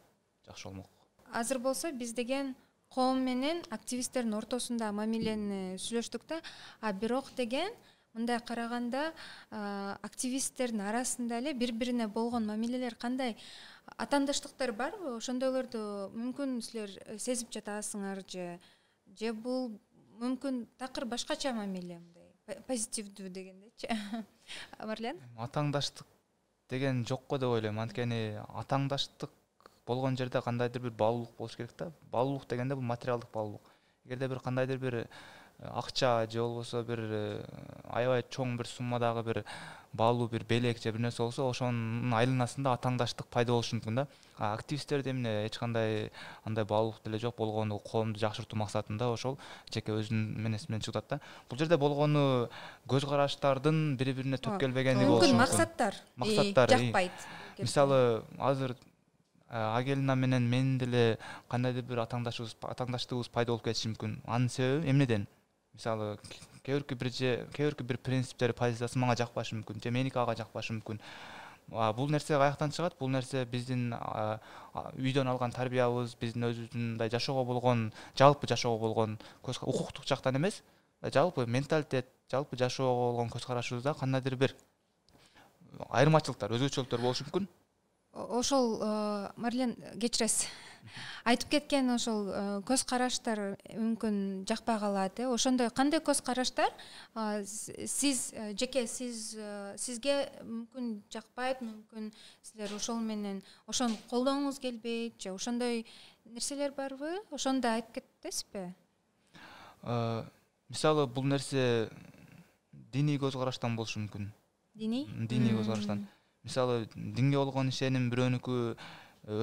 жакшы болмок. Азыр болсо биз деген коом менен активисттердин ортосунда мамилени сүйлөштүк да, бирок деген мындай караганда активисттердин арасында эле бири-бирине болгон мамилелер кандай? Атаандаштыктар барбы? Ошондойлорду мүмкүн силер сезип жатасыңар же бул мүмкүн такыр башкача мамиле, мындай позитивдүү дегендечи. Марлен? Атаандаштык деген жокко деп ойлойм, анткени атаандаштык болгон жерде кандайдыр бир баалуулук болуш керек да. Баалуулук дегенде бул материалдык баалуулук. Эгерде бир кандайдыр бир акча же болбосо бир аябай чоң бир суммадагы бир баалуу бир белек же бир нерсе болсо, ошонун айланасында атаандаштык пайда болушу мүмкүн да. Активисттерде эмне эч кандай андай баалуулук деле жок, болгону коомду жакшыртуу максатында ошол жеке өзүнүн менеси менен чыгып атат да. Бул жерде болгону көз караштардын бири-бирине төк келбегени болушу мүмкүн. Максаттар жакпайт. Мисалы азыр Агелина менен менин деле кандайдыр бир атаандаштыгыбыз пайда болуп кетиши мүмкүн. Анын себеби эмнеден? Мисалы кээ бир принциптери, позициясы мага жакпашы мүмкүн, же меники ага жакпашы мүмкүн. Бул нерсе каяктан чыгат? Бул нерсе биздин үйдөн алган тарбиябыз, биздин өзүбүздүн мындай жашоого болгон, жалпы жашоого болгон укуктук жактан эмес, жалпы менталитет, жалпы жашоого болгон көз карашыбызда кандайдыр бир айырмачылыктар, өзгөчөлүктөр болушу мүмкүн. Ошол Марлен, кечиресиз. Айтып кеткен ошол көз караштар мүмкүн жакпай калат. Ошондой кандай көз караштар сизге мүмкүн жакпайт, мүмкүн силер ошол менен ошону колдооңуз келбейт, же ошондой нерселер барбы? Ошондо айтып кетесизби? Мисалы бул нерсе диний көз караштан болушу мүмкүн. Диний көз караштан. Мисалы динге болгон ишеним бирөөнүкү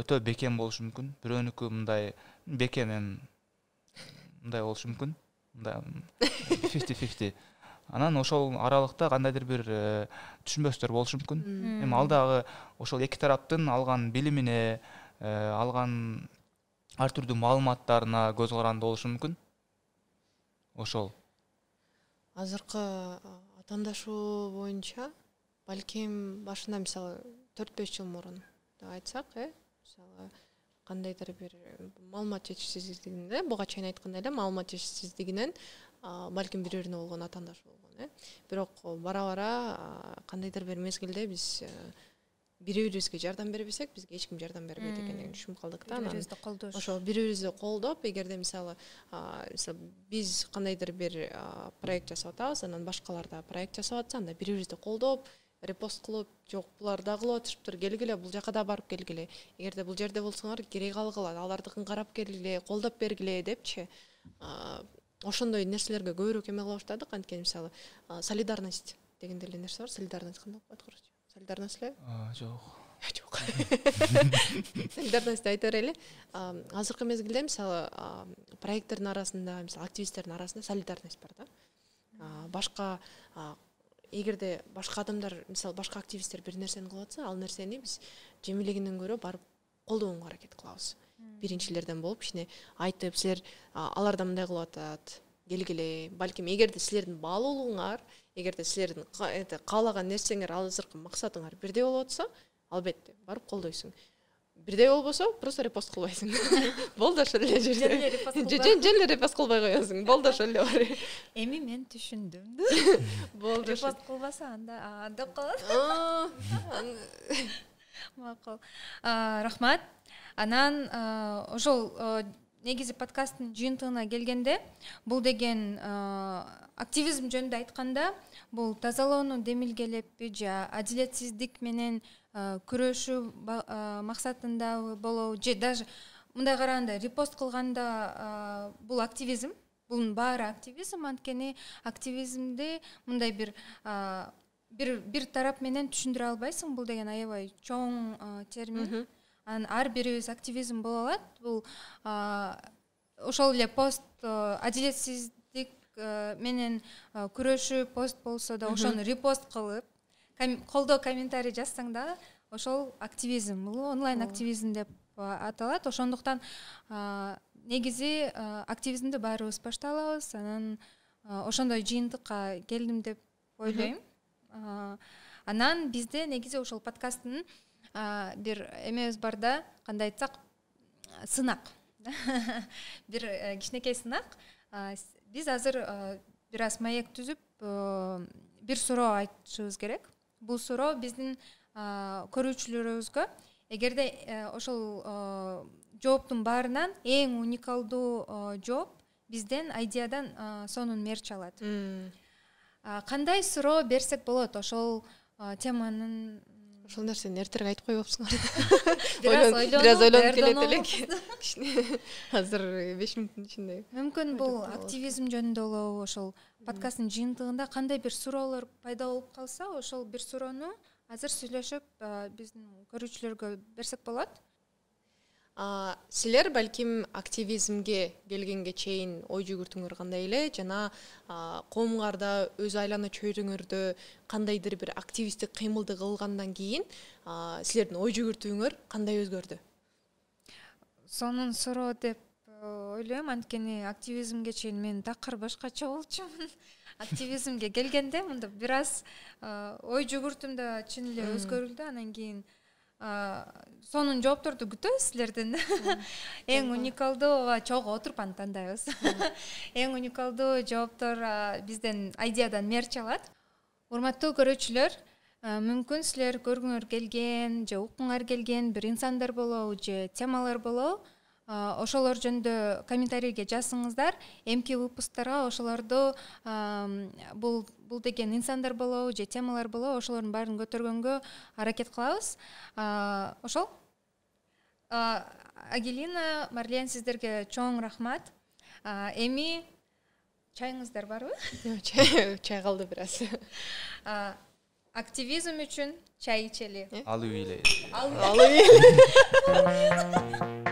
өтө бекем болушу мүмкүн, бирөөнүкү мындай бекем мындай болушу мүмкүн, мындай 50-50. Анан ошол аралыкта кандайдыр бир түшүнбөстөр болушу мүмкүн. Эми ал дагы ошол эки тараптын алган билимине, алган ар түрдүү маалыматтарына көз каранды болушу мүмкүн. Ошол. Азыркы атаандашуу боюнча балким башында мисалы 4-5 жыл мурун деп айтсак, мисалы кандайдыр бир маалымат жетишсиздигинде, буга чейин айткандай эле маалымат жетишсиздигинен балким бири-бирине болгон атаандашуу болгон, Бирок бара-бара кандайдыр бир мезгилде биз бири-бирибизге жардам бербесек, бизге эч ким жардам бербейт экендигин түшүнүп калдык да. Бири-бирибизди колдош. Ошо бири-бирибизди колдоп, эгерде мисалы биз кандайдыр бир проект жасап атабыз, анан башкалар да проект жасап атса, анда бири-бирибизди колдоп, репост кылып, жок булар да кылып атышыптыр, келгиле, бул жака да барып келгиле. Эгерде бул жерде болсоңор керек алгыла, алардыкын карап келгиле, колдоп бергиле депчи. Ошондой нерселерге көбүрөөк эме кыла баштадык, анткени мисалы солидарность деген деле нерсе бар. Солидарность кандай болуп атат короче? Солидарность эле? Жок. Солидарность айта берели. Азыркы мезгилде мисалы проекттердин арасында, мисалы активисттердин арасында солидарность бар да. Башка эгерде башка адамдар, мисалы башка активисттер бир нерсени кылып атса, ал нерсени биз жемелегенден көрө барып колдоонго аракет кылабыз. Биринчилерден болуп кичине айтып, силер алар да мындай кылып атат, келгиле. Балким эгерде силердин баалуулугуңар, эгерде силердин каалаган нерсеңер, азыркы максатыңар бирдей болуп атса, албетте барып колдойсуң. Бирдей болбосо, просто репост кылбайсың. Болду ошол эле жерде. Жөн репост кылбай коесуң. Болду ошол эле бар. Эми мен түшүндүм. Болду. Репост кылбаса анда деп калат. Макул. Рахмат. Анан ошол негизи подкасттын жыйынтыгына келгенде, бул деген активизм жөнүндө айтканда, бул тазалоону демилгелеппи же адилетсиздик менен күрөшүү максатында болобу, же даже мындай караганда репост кылганда бул активизм, бунун баары активизм. Анткени активизмди мындай бир тарап менен түшүндүрө албайсың. Бул деген аябай чоң термин. Анан ар бирибиз активизм боло алат. Бул ошол эле пост адилетсиздик менен күрөшүү пост болсо да ошону репост кылып, колдоо комментарий жазсаң да ошол активизм. Бул онлайн активизм деп аталат. Ошондуктан негизи активизмди баарыбыз баштай алабыз. Анан ошондой жыйынтыкка келдим деп ойлойм. Анан бизде негизи ошол подкасттын бир эмебиз бар да, кандай айтсак, сынак. Бир кичинекей сынак. Биз азыр бир аз маек түзүп, бир суроо айтышыбыз керек. Бул суроо биздин көрүүчүлөрүбүзгө, эгерде ошол жооптун баарынан эң уникалдуу жооп бизден айдиядан сонун мерч алат. Кандай суроо берсек болот ошол теманын? Ошол нерсени эртерээк айтып койбопсуңар. Бир аз ойлонуп келет элек. Кичине азыр 5 мүнөттүн ичинде. Мүмкүн бул активизм жөнүндө болобу, ошол подкасттын жыйынтыгында кандай бир суроолор пайда болуп калса, ошол бир суроону азыр сүйлөшүп биздин көрүүчүлөргө берсек болот. Силер балким активизмге келгенге чейин ой жүгүртүңөр кандай эле, жана коомуңарда өз айлана чөйрөңөрдө кандайдыр бир активисттик кыймылды кылгандан кийин силердин ой жүгүртүүңөр кандай өзгөрдү? Сонун суроо деп ойлойм, анткени активизмге чейин мен такыр башкача болчумун. Активизмге келгенде мында бир аз ой жүгүртүм да чын эле өзгөрүлдү. Анан кийин сонун жоопторду күтөбүз силерден. Эң уникалдуу, чогуу отуруп аны тандайбыз. Эң уникалдуу жооптор бизден айдиядан мерч алат. Урматтуу көрүүчүлөр, мүмкүн силер көргүңөр келген же уккуңар келген бир инсандар болобу же темалар болобу, ошолор жөнүндө комментарийге жазсаңыздар, эмки выпусктарга ошолорду бул деген инсандар болобу же темалар болобу, ошолордун баарын көтөргөнгө аракет кылабыз. Ошол Агелина, Марлен, сиздерге чоң рахмат. Эми чайыңыздар барбы? Чай калды бир аз. Активизм үчүн чай ичели. Алып үйлейли. Алып үйлейли.